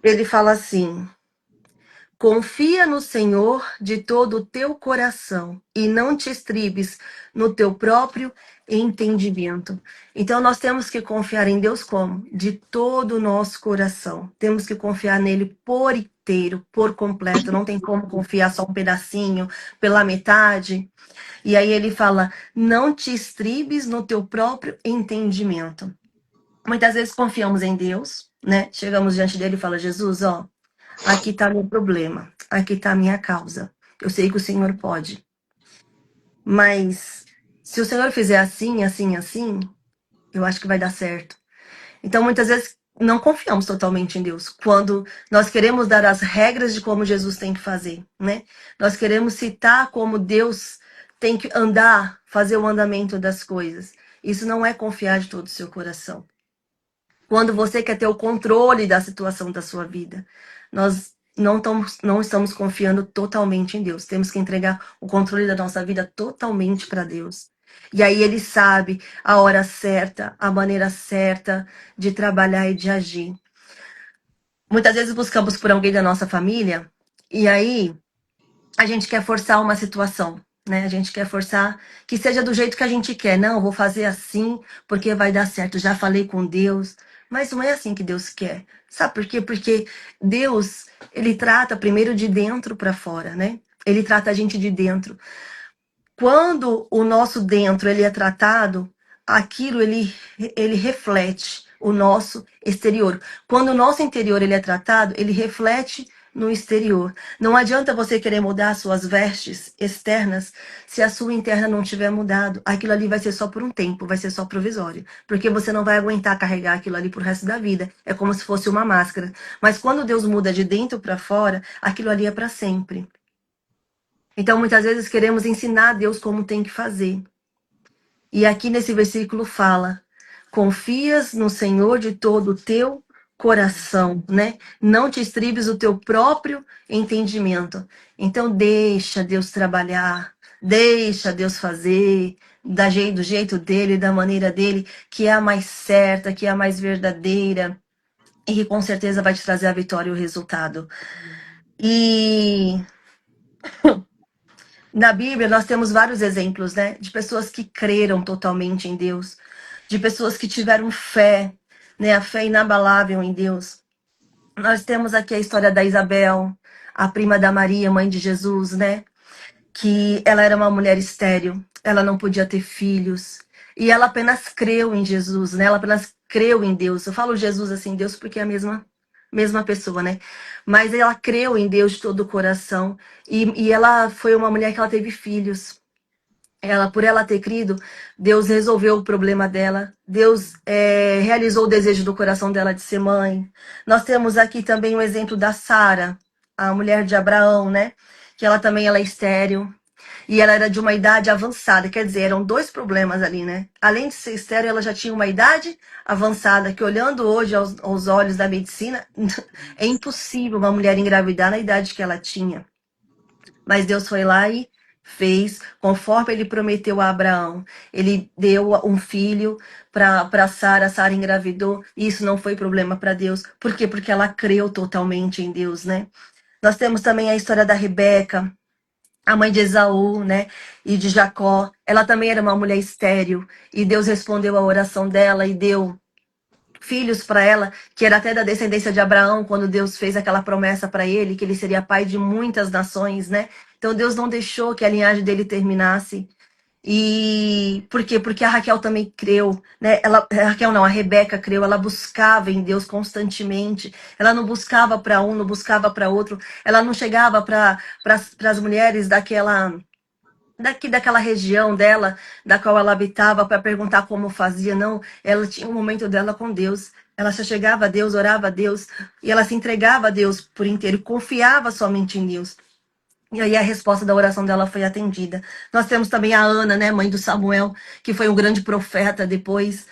S2: Ele fala assim: confia no Senhor de todo o teu coração e não te estribes no teu próprio entendimento. Então nós temos que confiar em Deus como? De todo o nosso coração. Temos que confiar nele por inteiro, por completo. Não tem como confiar só um pedacinho, pela metade. E aí ele fala: não te estribes no teu próprio entendimento. Muitas vezes confiamos em Deus, né? Chegamos diante dele e fala: Jesus, ó, aqui está meu problema, aqui está a minha causa. Eu sei que o Senhor pode, mas se o Senhor fizer assim, assim, assim, eu acho que vai dar certo. Então, muitas vezes, não confiamos totalmente em Deus. Quando nós queremos dar as regras de como Jesus tem que fazer, né? Nós queremos citar como Deus tem que andar, fazer o andamento das coisas. Isso não é confiar de todo o seu coração. Quando você quer ter o controle da situação da sua vida, nós não estamos confiando totalmente em Deus. Temos que entregar o controle da nossa vida totalmente para Deus. E aí ele sabe a hora certa, a maneira certa de trabalhar e de agir. Muitas vezes buscamos por alguém da nossa família, e aí a gente quer forçar uma situação, né? A gente quer forçar que seja do jeito que a gente quer. Não, eu vou fazer assim porque vai dar certo. Já falei com Deus, mas não é assim que Deus quer. Sabe por quê? Porque Deus, ele trata primeiro de dentro para fora, né? Ele trata a gente de dentro. Quando o nosso dentro ele é tratado, aquilo ele reflete o nosso exterior. Quando o nosso interior ele é tratado, ele reflete no exterior. Não adianta você querer mudar suas vestes externas se a sua interna não tiver mudado. Aquilo ali vai ser só por um tempo, vai ser só provisório, porque você não vai aguentar carregar aquilo ali pro resto da vida. É como se fosse uma máscara. Mas quando Deus muda de dentro para fora, aquilo ali é para sempre. Então, muitas vezes queremos ensinar a Deus como tem que fazer. E aqui nesse versículo fala: confias no Senhor de todo o teu coração, né? Não te estribes o teu próprio entendimento. Então, deixa Deus trabalhar, deixa Deus fazer do jeito dele, da maneira dele, que é a mais certa, que é a mais verdadeira e que com certeza vai te trazer a vitória e o resultado. E na Bíblia, nós temos vários exemplos, né? De pessoas que creram totalmente em Deus, de pessoas que tiveram fé, né? A fé inabalável em Deus. Nós temos aqui a história da Isabel, a prima da Maria, mãe de Jesus, né? Que ela era uma mulher estéril, ela não podia ter filhos, e ela apenas creu em Jesus, né? Ela apenas creu em Deus. Eu falo Jesus assim, Deus, porque é a mesma pessoa, né? Mas ela creu em Deus de todo o coração, e ela foi uma mulher que ela teve filhos. Por ela ter crido, Deus resolveu o problema dela. Deus realizou o desejo do coração dela de ser mãe. Nós temos aqui também o exemplo da Sara, a mulher de Abraão, né? Que ela também ela é estéril. E ela era de uma idade avançada, quer dizer, eram dois problemas ali, né? Além de ser estéril, ela já tinha uma idade avançada, que olhando hoje aos olhos da medicina, é impossível uma mulher engravidar na idade que ela tinha. Mas Deus foi lá e fez, conforme ele prometeu a Abraão. Ele deu um filho para Sara, Sara engravidou, e isso não foi problema para Deus. Por quê? Porque ela creu totalmente em Deus, né? Nós temos também a história da Rebeca, a mãe de Esaú, né, e de Jacó. Ela também era uma mulher estéril, e Deus respondeu a oração dela e deu filhos para ela, que era até da descendência de Abraão, quando Deus fez aquela promessa para ele, que ele seria pai de muitas nações, né? Então Deus não deixou que a linhagem dele terminasse. E por quê? Porque a Raquel também creu, né? A Raquel não, a Rebeca creu, ela buscava em Deus constantemente. Ela não buscava para um, não buscava para outro. Ela não chegava para as mulheres daquela região dela, da qual ela habitava, para perguntar como fazia, não. Ela tinha um momento dela com Deus. Ela só chegava a Deus, orava a Deus, e ela se entregava a Deus por inteiro, confiava somente em Deus. E aí a resposta da oração dela foi atendida. Nós temos também a Ana, né, mãe do Samuel, que foi um grande profeta depois,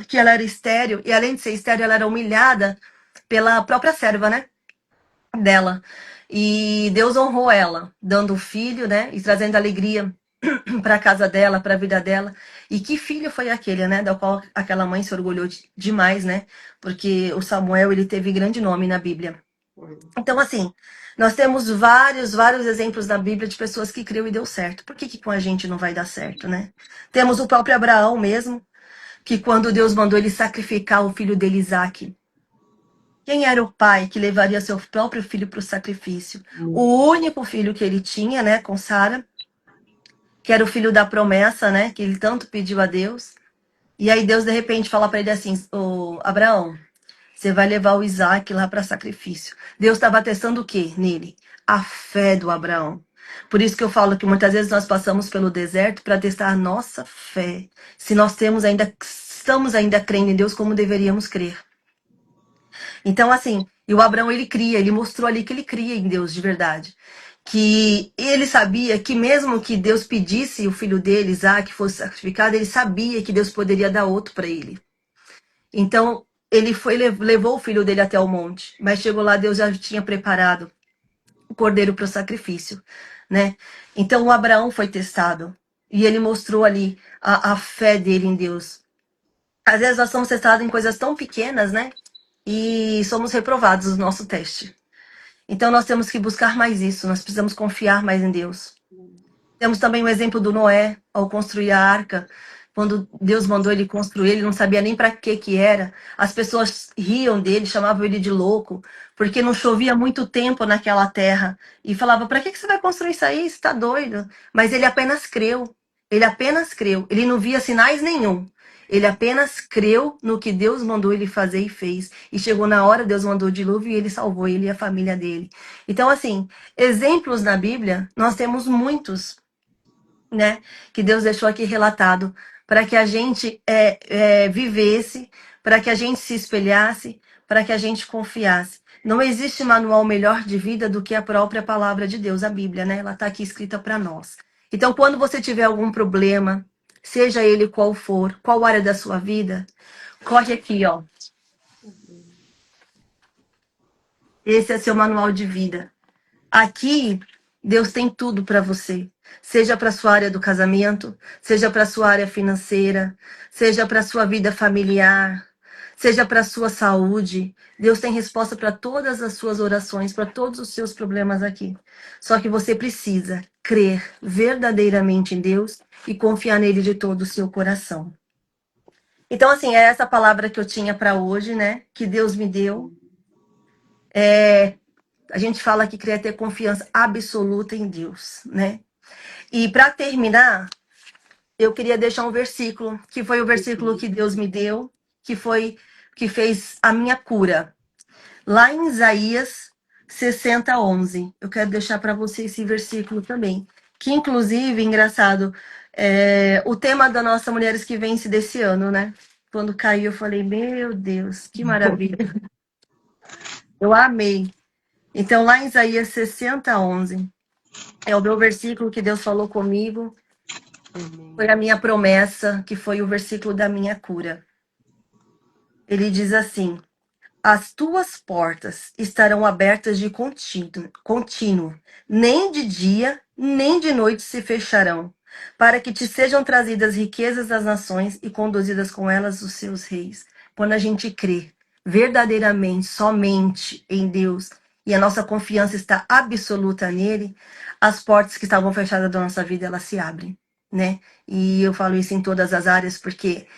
S2: que ela era estéril, e além de ser estéril, ela era humilhada pela própria serva, né, dela. E Deus honrou ela, dando o filho, né, e trazendo alegria para a casa dela, para a vida dela. E que filho foi aquele, né, da qual aquela mãe se orgulhou demais, né? Porque o Samuel, ele teve grande nome na Bíblia. Então, assim, nós temos vários exemplos na Bíblia de pessoas que criam e deu certo. Por que com a gente não vai dar certo, né? Temos o próprio Abraão mesmo, que quando Deus mandou ele sacrificar o filho dele, Isaque, quem era o pai que levaria seu próprio filho para o sacrifício? O único filho que ele tinha, né, com Sara, que era o filho da promessa, né, que ele tanto pediu a Deus. E aí Deus de repente fala para ele assim: "Ô, Abraão, você vai levar o Isaac lá para sacrifício." Deus estava testando o quê nele? A fé do Abraão. Por isso que eu falo que muitas vezes nós passamos pelo deserto para testar a nossa fé. Se nós estamos ainda crendo em Deus como deveríamos crer. Então, assim, e o Abraão, ele mostrou ali que ele cria em Deus de verdade. Que ele sabia que mesmo que Deus pedisse o filho dele, Isaac, fosse sacrificado, ele sabia que Deus poderia dar outro para ele. Então, ele foi, levou o filho dele até o monte, mas chegou lá, Deus já tinha preparado o cordeiro para o sacrifício, né? Então, o Abraão foi testado e ele mostrou ali a fé dele em Deus. Às vezes nós somos testados em coisas tão pequenas, né? E somos reprovados no nosso teste. Então, nós temos que buscar mais isso, nós precisamos confiar mais em Deus. Temos também o exemplo do Noé, ao construir a arca. Quando Deus mandou ele construir, ele não sabia nem para que era. As pessoas riam dele, chamavam ele de louco, porque não chovia muito tempo naquela terra. E falava: para que você vai construir isso aí? Você está doido? Mas ele apenas creu. Ele apenas creu. Ele não via sinais nenhum. Ele apenas creu no que Deus mandou ele fazer e fez. E chegou na hora, Deus mandou o dilúvio e ele salvou ele e a família dele. Então, assim, exemplos na Bíblia, nós temos muitos, né, que Deus deixou aqui relatado para que a gente vivesse, para que a gente se espelhasse, para que a gente confiasse. Não existe manual melhor de vida do que a própria palavra de Deus, a Bíblia, né? Ela está aqui escrita para nós. Então, quando você tiver algum problema, seja ele qual for, qual área da sua vida, corre aqui, ó. Esse é seu manual de vida. Aqui, Deus tem tudo para você. Seja para sua área do casamento, seja para sua área financeira, seja para sua vida familiar, seja para sua saúde. Deus tem resposta para todas as suas orações, para todos os seus problemas aqui. Só que você precisa crer verdadeiramente em Deus e confiar nele de todo o seu coração. Então, assim, é essa palavra que eu tinha para hoje, né? Que Deus me deu. A gente fala que queria ter confiança absoluta em Deus, né? E para terminar, eu queria deixar um versículo, que foi o versículo que Deus me deu, que fez a minha cura. Lá em Isaías 60:11. Eu quero deixar para você esse versículo também. Que inclusive, engraçado, o tema da nossa Mulheres que Vence desse ano, né? Quando caiu, eu falei: meu Deus, que maravilha. Eu amei. Então, lá em Isaías 60:11, é o meu versículo que Deus falou comigo. Foi a minha promessa, que foi o versículo da minha cura. Ele diz assim: as tuas portas estarão abertas de contínuo, nem de dia, nem de noite se fecharão, para que te sejam trazidas riquezas das nações e conduzidas com elas os seus reis. Quando a gente crê verdadeiramente, somente em Deus, e a nossa confiança está absoluta nele, as portas que estavam fechadas da nossa vida, elas se abrem, né? E eu falo isso em todas as áreas, porque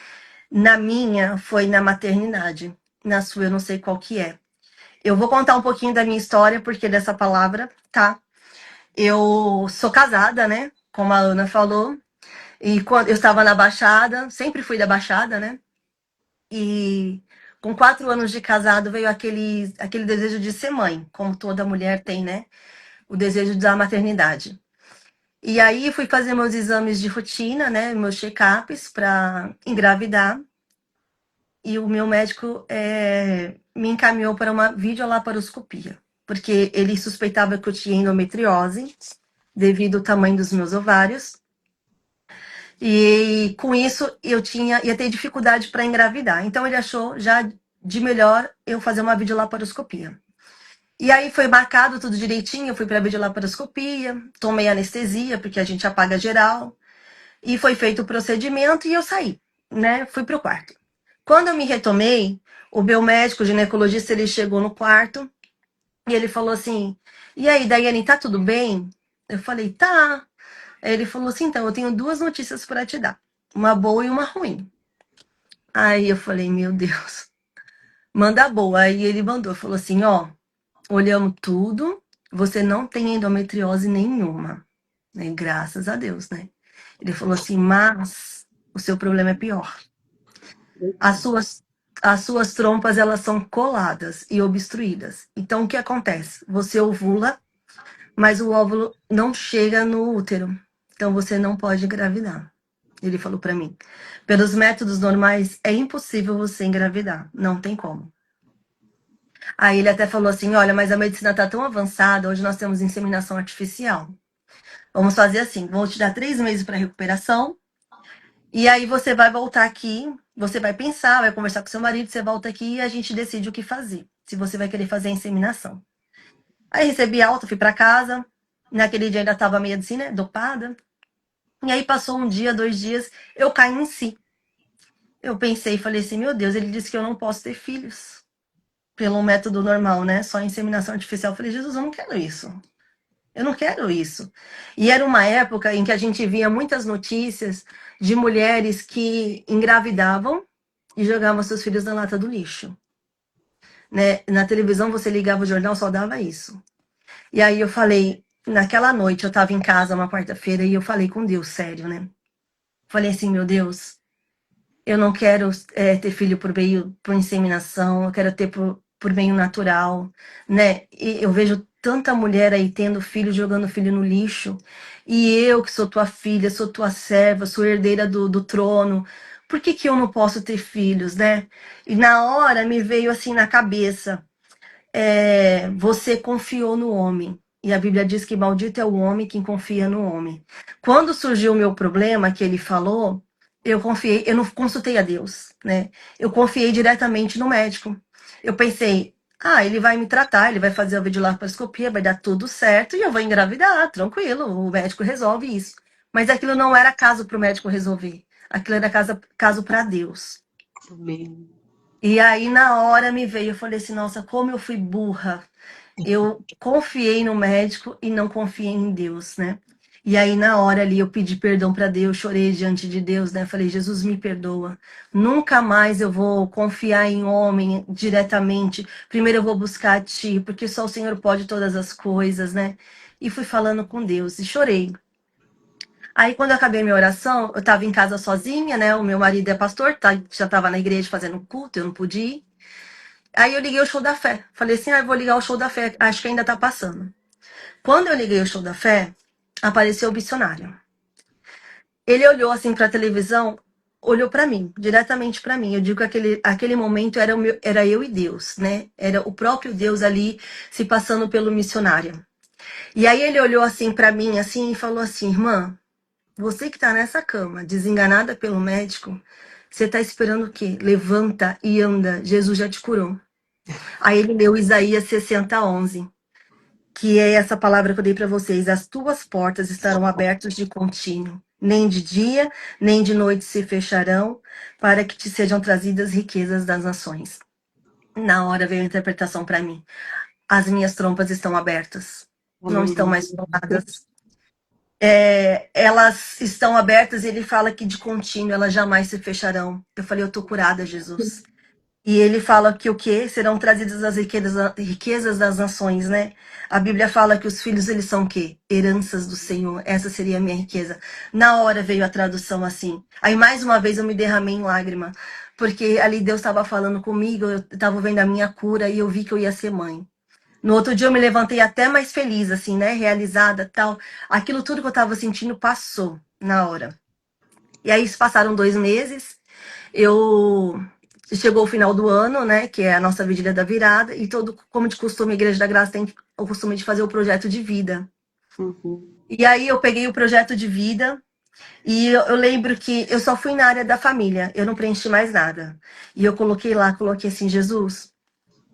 S2: na minha foi na maternidade, na sua eu não sei qual que é. Eu vou contar um pouquinho da minha história, porque dessa palavra, tá? Eu sou casada, né? Como a Ana falou, e quando eu estava na Baixada, sempre fui da Baixada, né? E com 4 anos de casado veio aquele desejo de ser mãe, como toda mulher tem, né? O desejo da maternidade. E aí fui fazer meus exames de rotina, né? Meus check-ups para engravidar. E o meu médico me encaminhou para uma videolaparoscopia, porque ele suspeitava que eu tinha endometriose devido ao tamanho dos meus ovários. E com isso ia ter dificuldade para engravidar. Então ele achou já de melhor eu fazer uma videolaparoscopia. E aí foi marcado tudo direitinho, eu fui para a videolaparoscopia, tomei anestesia, porque a gente apaga geral, e foi feito o procedimento e eu saí, né? Fui pro quarto. Quando eu me retomei, o meu médico, o ginecologista, ele chegou no quarto e ele falou assim: "E aí, Daiane, tá tudo bem?" Eu falei: "Tá." Aí ele falou assim: "Então, eu tenho duas notícias para te dar, uma boa e uma ruim." Aí eu falei: "Meu Deus, manda a boa." Aí ele mandou, falou assim: "Ó, olhamos tudo, você não tem endometriose nenhuma, né? Graças a Deus, né?" Ele falou assim: "Mas o seu problema é pior. As suas, as suas trompas, elas são coladas e obstruídas. Então, o que acontece? Você ovula, mas o óvulo não chega no útero. Então, você não pode engravidar." Ele falou pra mim: "Pelos métodos normais, é impossível você engravidar. Não tem como." Aí ele até falou assim: "Olha, mas a medicina tá tão avançada, hoje nós temos inseminação artificial. Vamos fazer assim, vou te dar 3 meses para recuperação. E aí você vai voltar aqui, você vai pensar, vai conversar com seu marido, você volta aqui e a gente decide o que fazer. Se você vai querer fazer a inseminação." Aí recebi alta, fui para casa. Naquele dia ainda estava meio assim, né? Dopada. E aí passou um dia, 2 dias, eu caí em si. Eu pensei e falei assim: meu Deus, ele disse que eu não posso ter filhos. Pelo método normal, né? Só inseminação artificial. Eu falei: Jesus, eu não quero isso. Eu não quero isso. E era uma época em que a gente via muitas notícias de mulheres que engravidavam e jogavam seus filhos na lata do lixo, né? Na televisão você ligava o jornal, só dava isso. E aí eu falei, naquela noite eu tava em casa uma quarta-feira e eu falei com Deus, sério, né? Falei assim: meu Deus, eu não quero ter filho por inseminação, eu quero ter por meio natural, né? E eu vejo tanta mulher aí tendo filho, jogando filho no lixo, e eu que sou tua filha, sou tua serva, sou herdeira do trono, por que que eu não posso ter filhos, né? E na hora me veio assim na cabeça: você confiou no homem. E a Bíblia diz que maldito é o homem que confia no homem. Quando surgiu o meu problema, que ele falou, eu confiei, eu não consultei a Deus, né? Eu confiei diretamente no médico. Eu pensei: ah, ele vai me tratar, ele vai fazer a videolaparoscopia, vai dar tudo certo e eu vou engravidar, tranquilo, o médico resolve isso. Mas aquilo não era caso para o médico resolver. Aquilo era caso para Deus.
S1: Amém.
S2: E aí, na hora, me veio, eu falei assim: nossa, como eu fui burra. Eu confiei no médico e não confiei em Deus, né? E aí, na hora ali, eu pedi perdão para Deus, chorei diante de Deus, né? Falei: Jesus, me perdoa. Nunca mais eu vou confiar em homem diretamente. Primeiro eu vou buscar a Ti, porque só o Senhor pode todas as coisas, né? E fui falando com Deus e chorei. Aí, quando eu acabei minha oração, eu estava em casa sozinha, né? O meu marido é pastor, já estava na igreja fazendo culto, eu não pude ir. Aí eu liguei o show da fé. Falei assim: ah, eu vou ligar o show da fé, acho que ainda tá passando. Quando eu liguei o show da fé, apareceu o missionário. Ele olhou assim pra televisão, olhou pra mim, diretamente pra mim. Eu digo que aquele momento era eu e Deus, né? Era o próprio Deus ali se passando pelo missionário. E aí ele olhou assim pra mim assim e falou assim: irmã, você que tá nessa cama, desenganada pelo médico, você tá esperando o quê? Levanta e anda, Jesus já te curou. Aí ele leu Isaías 60:11, que é essa palavra que eu dei para vocês: as tuas portas estarão abertas de contínuo, nem de dia, nem de noite se fecharão, para que te sejam trazidas riquezas das nações. Na hora veio a interpretação para mim: as minhas trompas estão abertas, não estão
S1: Aleluia.
S2: mais fechadas. Elas estão abertas e ele fala que de contínuo elas jamais se fecharão. Eu falei, eu tô curada, Jesus. E ele fala que o quê? Serão trazidas as riquezas das nações, né? A Bíblia fala que os filhos, eles são o quê? Heranças do Senhor. Essa seria a minha riqueza. Na hora veio a tradução assim. Aí, mais uma vez, eu me derramei em lágrima. Porque ali Deus estava falando comigo, eu estava vendo a minha cura e eu vi que eu ia ser mãe. No outro dia eu me levantei até mais feliz, assim, né? Realizada, tal. Aquilo tudo que eu estava sentindo passou na hora. E aí, se passaram 2 meses. Eu chegou o final do ano, né, que é a nossa vigília da virada, e todo, como de costume, a Igreja da Graça tem o costume de fazer o projeto de vida.
S1: Uhum.
S2: E aí eu peguei o projeto de vida e eu lembro que eu só fui na área da família, eu não preenchi mais nada. E eu coloquei lá, coloquei assim, Jesus,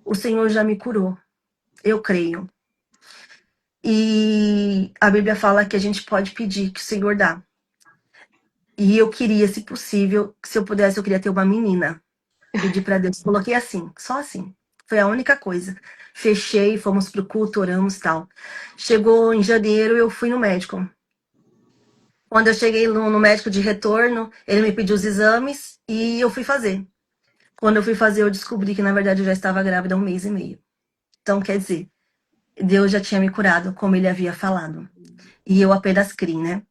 S2: o Senhor já me curou, eu creio. E a Bíblia fala que a gente pode pedir que o Senhor dá. E eu queria, se possível, se eu pudesse, eu queria ter uma menina. Pedi para Deus, coloquei assim, só assim. Foi a única coisa. Fechei, fomos pro culto, oramos e tal. Chegou em janeiro, eu fui no médico. Quando eu cheguei no médico de retorno, ele me pediu os exames e eu fui fazer. Quando eu fui fazer, eu descobri que, na verdade, eu já estava grávida há 1 mês e meio. Então, quer dizer, Deus já tinha me curado, como ele havia falado. E eu apenas criei, né?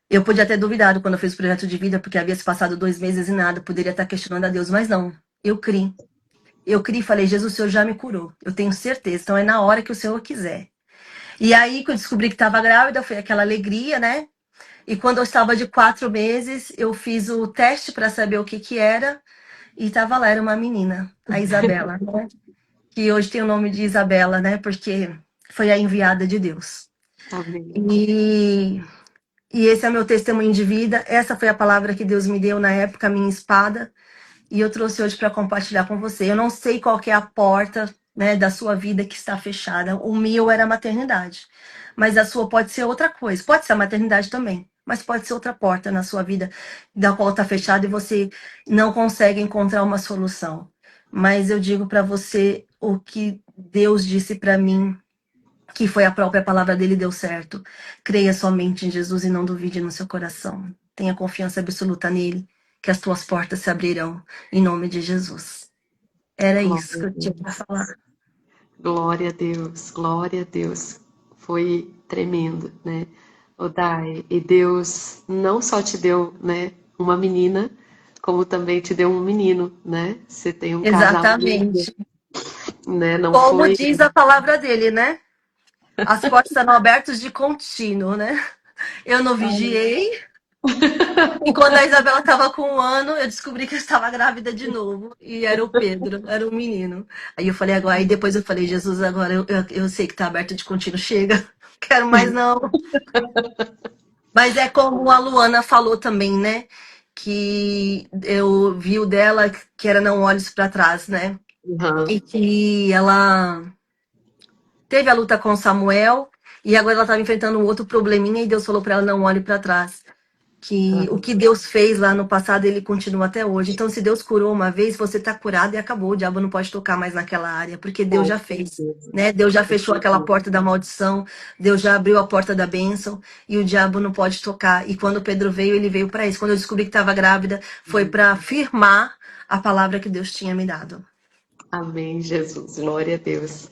S2: Eu podia ter duvidado quando eu fiz o projeto de vida, porque havia se passado 2 meses e nada, poderia estar questionando a Deus, mas não. Eu criei. Eu criei e falei, Jesus, o Senhor já me curou. Eu tenho certeza. Então é na hora que o Senhor quiser. E aí, que eu descobri que estava grávida, foi aquela alegria, né? E quando eu estava de 4 meses, eu fiz o teste para saber o que que era. E estava lá, era uma menina, a Isabela, né? Que hoje tem o nome de Isabela, né? Porque foi a enviada de Deus.
S1: Amém.
S2: E, e esse é meu testemunho de vida. Essa foi a palavra que Deus me deu na época, a minha espada. E eu trouxe hoje para compartilhar com você. Eu não sei qual que é a porta, né, da sua vida que está fechada. O meu era a maternidade, mas a sua pode ser outra coisa. Pode ser a maternidade também, mas pode ser outra porta na sua vida da qual está fechada e você não consegue encontrar uma solução. Mas eu digo para você o que Deus disse para mim, que foi a própria palavra dele, deu certo. Creia somente em Jesus e não duvide no seu coração. Tenha confiança absoluta nele, que as tuas portas se abrirão, em nome de Jesus. Era
S1: Glória
S2: isso
S1: a
S2: que eu tinha para
S1: Deus.
S2: falar.
S1: Glória a Deus. Glória a Deus. Foi tremendo, né? O Dai, e Deus não só te deu, né, uma menina, como também te deu um menino, né? Você tem um casal lindo,
S2: Exatamente.
S1: né? Não
S2: Como
S1: foi.
S2: diz a palavra dele, né? As portas estão abertas de contínuo, né? Eu não vigiei. E quando a Isabela estava com 1 ano, eu descobri que eu estava grávida de novo. E era o Pedro, era o menino. Aí eu falei, agora, aí depois eu falei, Jesus, agora eu sei que está aberto de contínuo, chega. Quero mais não. Mas é como a Luana falou também, né? Que eu vi o dela que era não olhes para trás, né? E
S1: Uhum.
S2: que ela teve a luta com Samuel e agora ela estava enfrentando um outro probleminha e Deus falou para ela não olhe para trás. Que o que Deus fez lá no passado, ele continua até hoje. Então, se Deus curou uma vez, você está curado e acabou. O diabo não pode tocar mais naquela área, porque Deus
S1: Com
S2: já fez.
S1: certeza.
S2: Né? Deus já
S1: Com
S2: fechou aquela
S1: certeza.
S2: porta da maldição, Deus já abriu a porta da bênção e o diabo não pode tocar. E quando Pedro veio, ele veio para isso. Quando eu descobri que estava grávida, foi para afirmar a palavra que Deus tinha me dado.
S1: Amém, Jesus. Glória a Deus.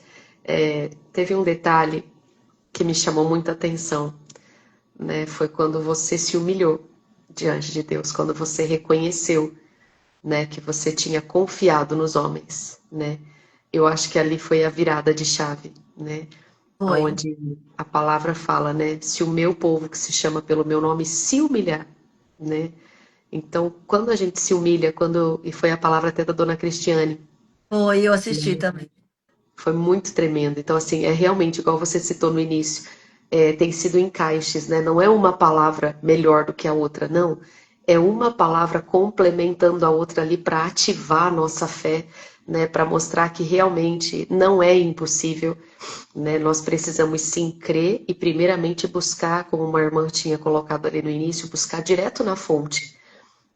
S1: Teve um detalhe que me chamou muita atenção, né? Foi quando você se humilhou diante de Deus, quando você reconheceu, né, que você tinha confiado nos homens, né? Eu acho que ali foi a virada de chave, né?
S2: Foi.
S1: Onde a palavra fala, né? Se o meu povo que se chama pelo meu nome se humilhar, né? Então, quando a gente se humilha, e foi a palavra até da dona Cristiane,
S2: Foi, eu assisti também.
S1: foi muito tremendo. Então, assim, é realmente, igual você citou no início, tem sido encaixes, né? Não é uma palavra melhor do que a outra, não. É uma palavra complementando a outra ali para ativar a nossa fé, né? Para mostrar que realmente não é impossível, né? Nós precisamos sim crer e, primeiramente, buscar, como uma irmã tinha colocado ali no início, buscar direto na fonte.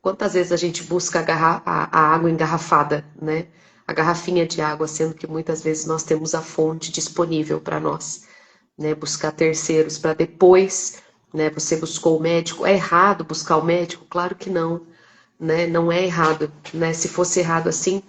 S1: Quantas vezes a gente busca a água engarrafada, né? a garrafinha de água, sendo que muitas vezes nós temos a fonte disponível para nós, né? Buscar terceiros para depois, né? Você buscou o médico, é errado buscar o médico? Claro que não, né? Não é errado, né? Se fosse errado assim,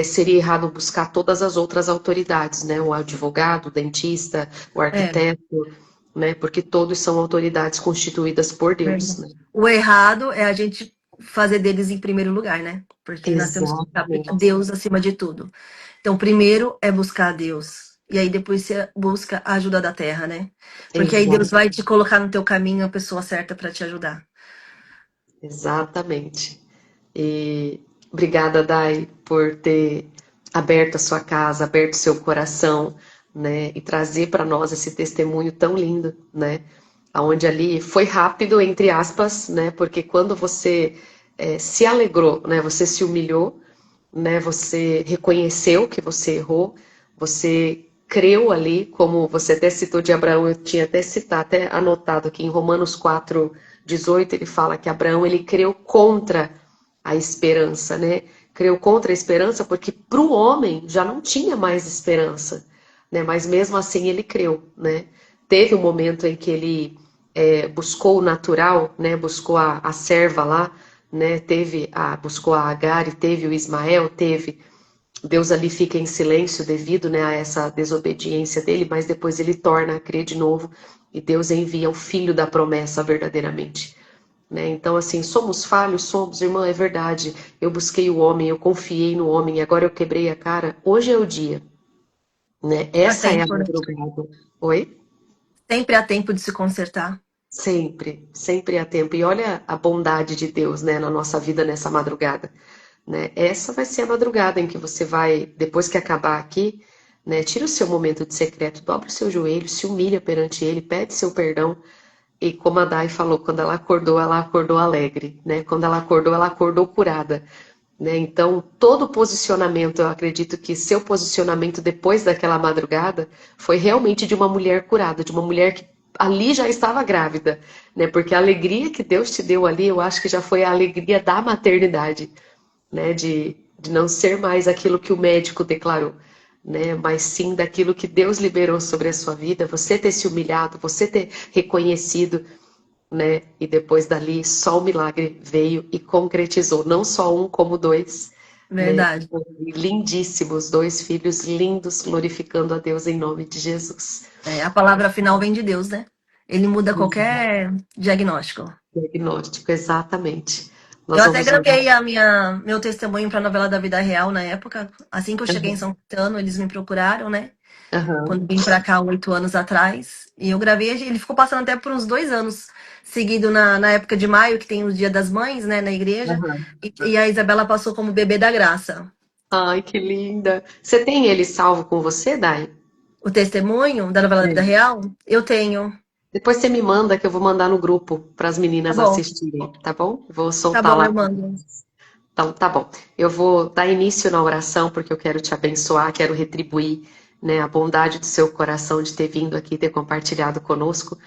S1: seria errado buscar todas as outras autoridades, né? O advogado, o dentista, o
S2: É,
S1: arquiteto, né? Porque todos são autoridades constituídas por Deus, né?
S2: verdade. O errado é a gente fazer deles em primeiro lugar, né? Porque nós temos que colocar
S1: Exatamente.
S2: Deus acima de tudo. Então, primeiro é buscar Deus. E aí depois você busca a ajuda da terra, né? Porque aí Deus vai te colocar no teu caminho a pessoa certa para te ajudar.
S1: Exatamente. E obrigada, Dai, por ter aberto a sua casa, aberto o seu coração, né? E trazer para nós esse testemunho tão lindo, né? Onde ali foi rápido, entre aspas, né? Porque quando você se alegrou, né? Você se humilhou, né? Você reconheceu que você errou, você creu ali, como você até citou de Abraão, eu tinha até citado, até anotado aqui em Romanos 4:18, ele fala que Abraão ele creu contra a esperança, né? Creu contra a esperança porque para o homem já não tinha mais esperança, né? Mas mesmo assim ele creu, né? Teve um momento em que ele buscou o natural, né? Buscou a serva lá, né? Buscou a Agar e teve o Ismael, teve. Deus ali fica em silêncio devido, né, a essa desobediência dele, mas depois ele torna a crer de novo e Deus envia o filho da promessa verdadeiramente. Né? Então, assim, somos falhos, somos, irmã, é verdade. Eu busquei o homem, eu confiei no homem, agora eu quebrei a cara. Hoje é o dia, né?
S2: Há
S1: Essa é a
S2: tempo, né?
S1: madrugada. Oi?
S2: Sempre há tempo de se consertar.
S1: Sempre, sempre há tempo. E olha a bondade de Deus, né, na nossa vida nessa madrugada, né? Essa vai ser a madrugada em que você vai, depois que acabar aqui, né, tira o seu momento de secreto, dobra o seu joelho, se humilha perante ele, pede seu perdão. E como a Dai falou, quando ela acordou alegre, né? Quando ela acordou curada, né? Então, todo posicionamento, eu acredito que seu posicionamento depois daquela madrugada foi realmente de uma mulher curada, de uma mulher que ali já estava grávida, né? Porque a alegria que Deus te deu ali, eu acho que já foi a alegria da maternidade, né? De não ser mais aquilo que o médico declarou, né? Mas sim daquilo que Deus liberou sobre a sua vida, você ter se humilhado, você ter reconhecido, né? E depois dali só o milagre veio e concretizou, não só um, como dois, né?
S2: Verdade.
S1: Lindíssimos, dois filhos lindos, glorificando a Deus em nome de Jesus.
S2: É, a palavra final vem de Deus, né? Ele muda qualquer diagnóstico.
S1: Diagnóstico, exatamente.
S2: Eu
S1: Nós
S2: até
S1: vamos orar.
S2: gravei meu testemunho para a novela da vida real na época. Assim que eu cheguei em São Caetano, eles me procuraram, né?
S1: Aham,
S2: Quando vim para cá 8 anos atrás. E eu gravei, ele ficou passando até por uns 2 anos seguido na época de maio, que tem o Dia das Mães, né, na igreja.
S1: aham.
S2: E a Isabela passou como bebê da graça.
S1: Ai, que linda. Você tem ele salvo com você, Dai?
S2: O testemunho da novela da vida
S1: É.
S2: real, eu tenho.
S1: Depois você me manda que eu vou mandar no grupo para as
S2: Tá
S1: meninas
S2: bom,
S1: assistirem, tá bom? Vou
S2: tá
S1: soltar
S2: bom,
S1: lá.
S2: eu mando.
S1: Então, tá bom. Eu vou dar início na oração porque eu quero te abençoar, quero retribuir, né, a bondade do seu coração de ter vindo aqui, ter compartilhado conosco.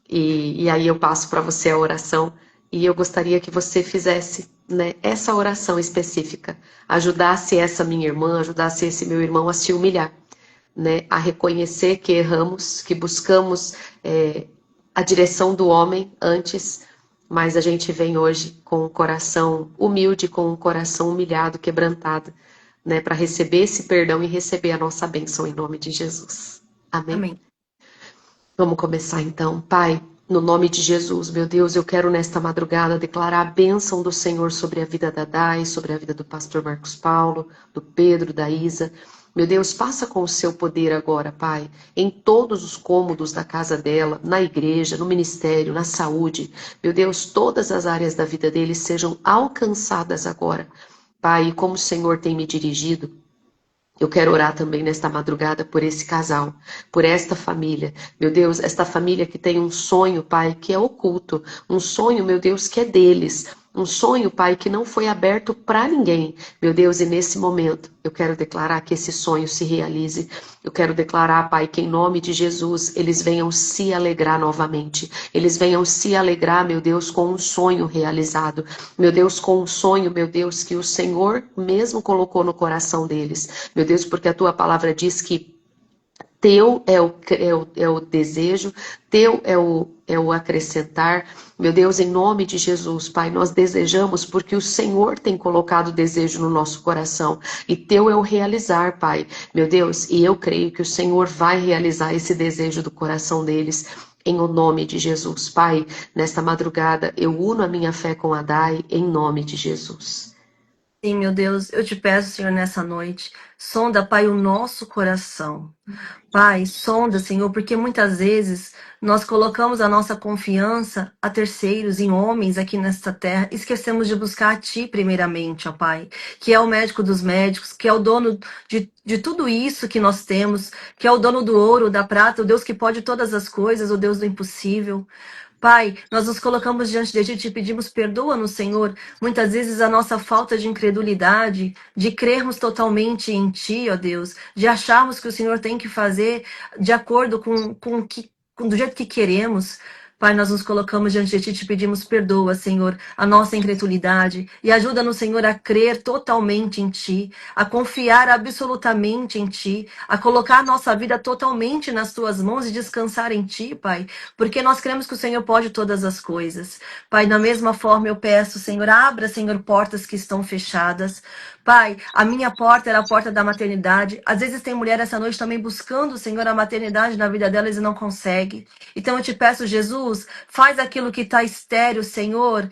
S1: E aí eu passo para você a oração e eu gostaria que você fizesse, né, essa oração específica, ajudasse essa minha irmã, ajudasse esse meu irmão a se humilhar, né, a reconhecer que erramos, que buscamos a direção do homem antes, mas a gente vem hoje com o coração humilde, com o coração humilhado, quebrantado, né, para receber esse perdão e receber a nossa bênção em nome de Jesus. Amém?
S2: Amém.
S1: Vamos começar então. Pai, no nome de Jesus, meu Deus, eu quero nesta madrugada declarar a bênção do Senhor sobre a vida da Dai, sobre a vida do pastor Marcos Paulo, do Pedro, da Isa. Meu Deus, passa com o seu poder agora, Pai, em todos os cômodos da casa dela, na igreja, no ministério, na saúde. Meu Deus, todas as áreas da vida deles sejam alcançadas agora. Pai, e como o Senhor tem me dirigido, eu quero orar também nesta madrugada por esse casal, por esta família. Meu Deus, esta família que tem um sonho, Pai, que é oculto. Um sonho, meu Deus, que é deles. Um sonho, Pai, que não foi aberto para ninguém. Meu Deus, e nesse momento eu quero declarar que esse sonho se realize. Eu quero declarar, Pai, que em nome de Jesus eles venham se alegrar novamente. Eles venham se alegrar, meu Deus, com um sonho realizado. Meu Deus, com um sonho, meu Deus, que o Senhor mesmo colocou no coração deles. Meu Deus, porque a tua palavra diz que teu é o desejo, teu é o acrescentar. Meu Deus, em nome de Jesus, Pai, nós desejamos porque o Senhor tem colocado desejo no nosso coração. E teu é o realizar, Pai. Meu Deus, e eu creio que o Senhor vai realizar esse desejo do coração deles. Em o nome de Jesus, Pai, nesta madrugada eu uno a minha fé com a Dai, em nome de Jesus.
S2: Sim, meu Deus, eu te peço, Senhor, nessa noite, sonda, Pai, o nosso coração. Pai, sonda, Senhor, porque muitas vezes nós colocamos a nossa confiança a terceiros, em homens aqui nesta terra, esquecemos de buscar a Ti primeiramente, ó Pai, que é o médico dos médicos, que é o dono de tudo isso que nós temos, que é o dono do ouro, da prata, o Deus que pode todas as coisas, o Deus do impossível. Pai, nós nos colocamos diante de Ti e te pedimos perdoa-nos, Senhor, muitas vezes a nossa falta de incredulidade, de crermos totalmente em Ti, ó Deus, de acharmos que o Senhor tem que fazer de acordo do jeito que queremos. Pai, nós nos colocamos diante de Ti e te pedimos perdoa, Senhor, a nossa incredulidade e ajuda-nos, Senhor, a crer totalmente em Ti, a confiar absolutamente em Ti, a colocar nossa vida totalmente nas Tuas mãos e descansar em Ti, Pai, porque nós cremos que o Senhor pode todas as coisas. Pai, da mesma forma eu peço, Senhor, abra, Senhor, portas que estão fechadas. Pai, a minha porta era a porta da maternidade. Às vezes tem mulher essa noite também buscando, Senhor, a maternidade na vida delas e não consegue. Então eu te peço, Jesus, faz aquilo que está estéril, Senhor,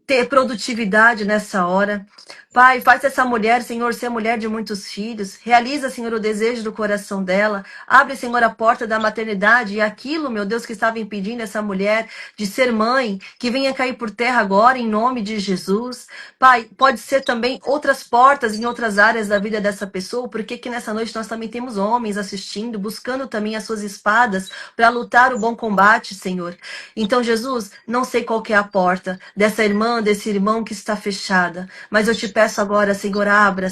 S2: ter produtividade nessa hora. Pai, faz essa mulher, Senhor, ser mulher de muitos filhos. Realiza, Senhor, o desejo do coração dela. Abre, Senhor, a porta da maternidade e aquilo, meu Deus, que estava impedindo essa mulher de ser mãe, que venha cair por terra agora, em nome de Jesus. Pai, pode ser também outras portas em outras áreas da vida dessa pessoa, porque que nessa noite nós também temos homens assistindo, buscando também as suas espadas para lutar o bom combate, Senhor. Então, Jesus, não sei qual que é a porta dessa irmã, desse irmão que está fechada, mas eu te peço agora, Senhor, abra,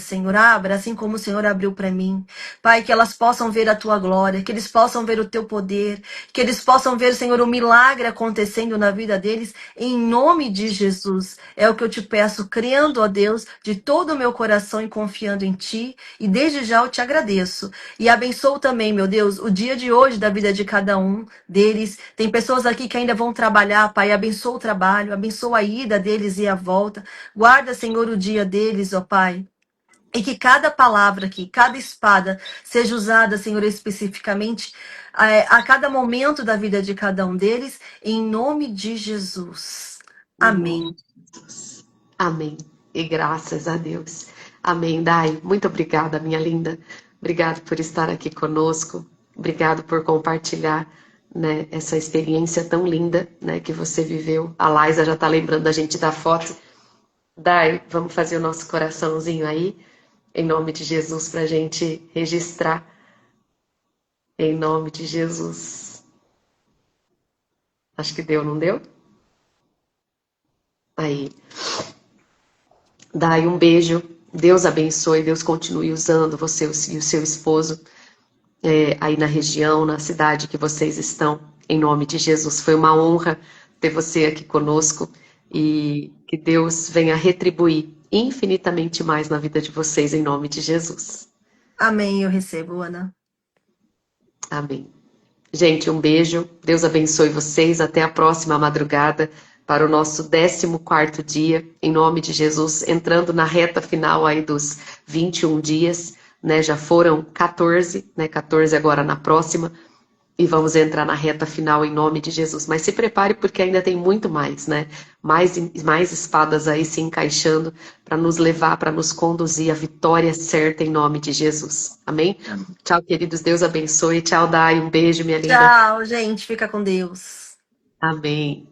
S2: assim como o Senhor abriu para mim. Pai, que elas possam ver a tua glória, que eles possam ver o teu poder, que eles possam ver, Senhor, o milagre acontecendo na vida deles, em nome de Jesus. É o que eu te peço, crendo, ó Deus, de todo o meu coração e confiando em ti, e desde já eu te agradeço. E abençoo também, meu Deus, o dia de hoje da vida de cada um deles. Tem pessoas aqui que ainda vão trabalhar, Pai, abençoa o trabalho, abençoa a ida deles e a volta. Guarda, Senhor, o dia deles, ó Pai. E que cada palavra aqui, cada espada seja usada, Senhor, especificamente a cada momento da vida de cada um deles, em nome de Jesus.
S1: Em nome
S2: Amém.
S1: de Jesus. Amém. E graças a Deus. Amém. Dai, muito obrigada, minha linda. Obrigado por estar aqui conosco. Obrigado por compartilhar, né, essa experiência tão linda, né, que você viveu. A Laisa já está lembrando a gente da foto. Dai, vamos fazer o nosso coraçãozinho aí, em nome de Jesus, para a gente registrar. Em nome de Jesus. Acho que deu, não deu? Aí. Dai um beijo. Deus abençoe, Deus continue usando você e o seu esposo aí na região, na cidade que vocês estão, em nome de Jesus. Foi uma honra ter você aqui conosco e que Deus venha retribuir infinitamente mais na vida de vocês, em nome de Jesus.
S2: Amém, eu recebo, Ana.
S1: Amém. Gente, um beijo. Deus abençoe vocês. Até a próxima madrugada para o nosso 14º dia, em nome de Jesus, entrando na reta final aí dos 21 dias, né? Já foram 14, né? 14 agora na próxima. E vamos entrar na reta final em nome de Jesus. Mas se prepare porque ainda tem muito mais, né? Mais espadas aí se encaixando para nos levar, para nos conduzir à vitória certa em nome de Jesus. Amém?
S2: Amém.
S1: Tchau, queridos. Deus abençoe. Tchau, Dai. Um beijo, minha linda.
S2: Tchau, gente. Fica com Deus.
S1: Amém.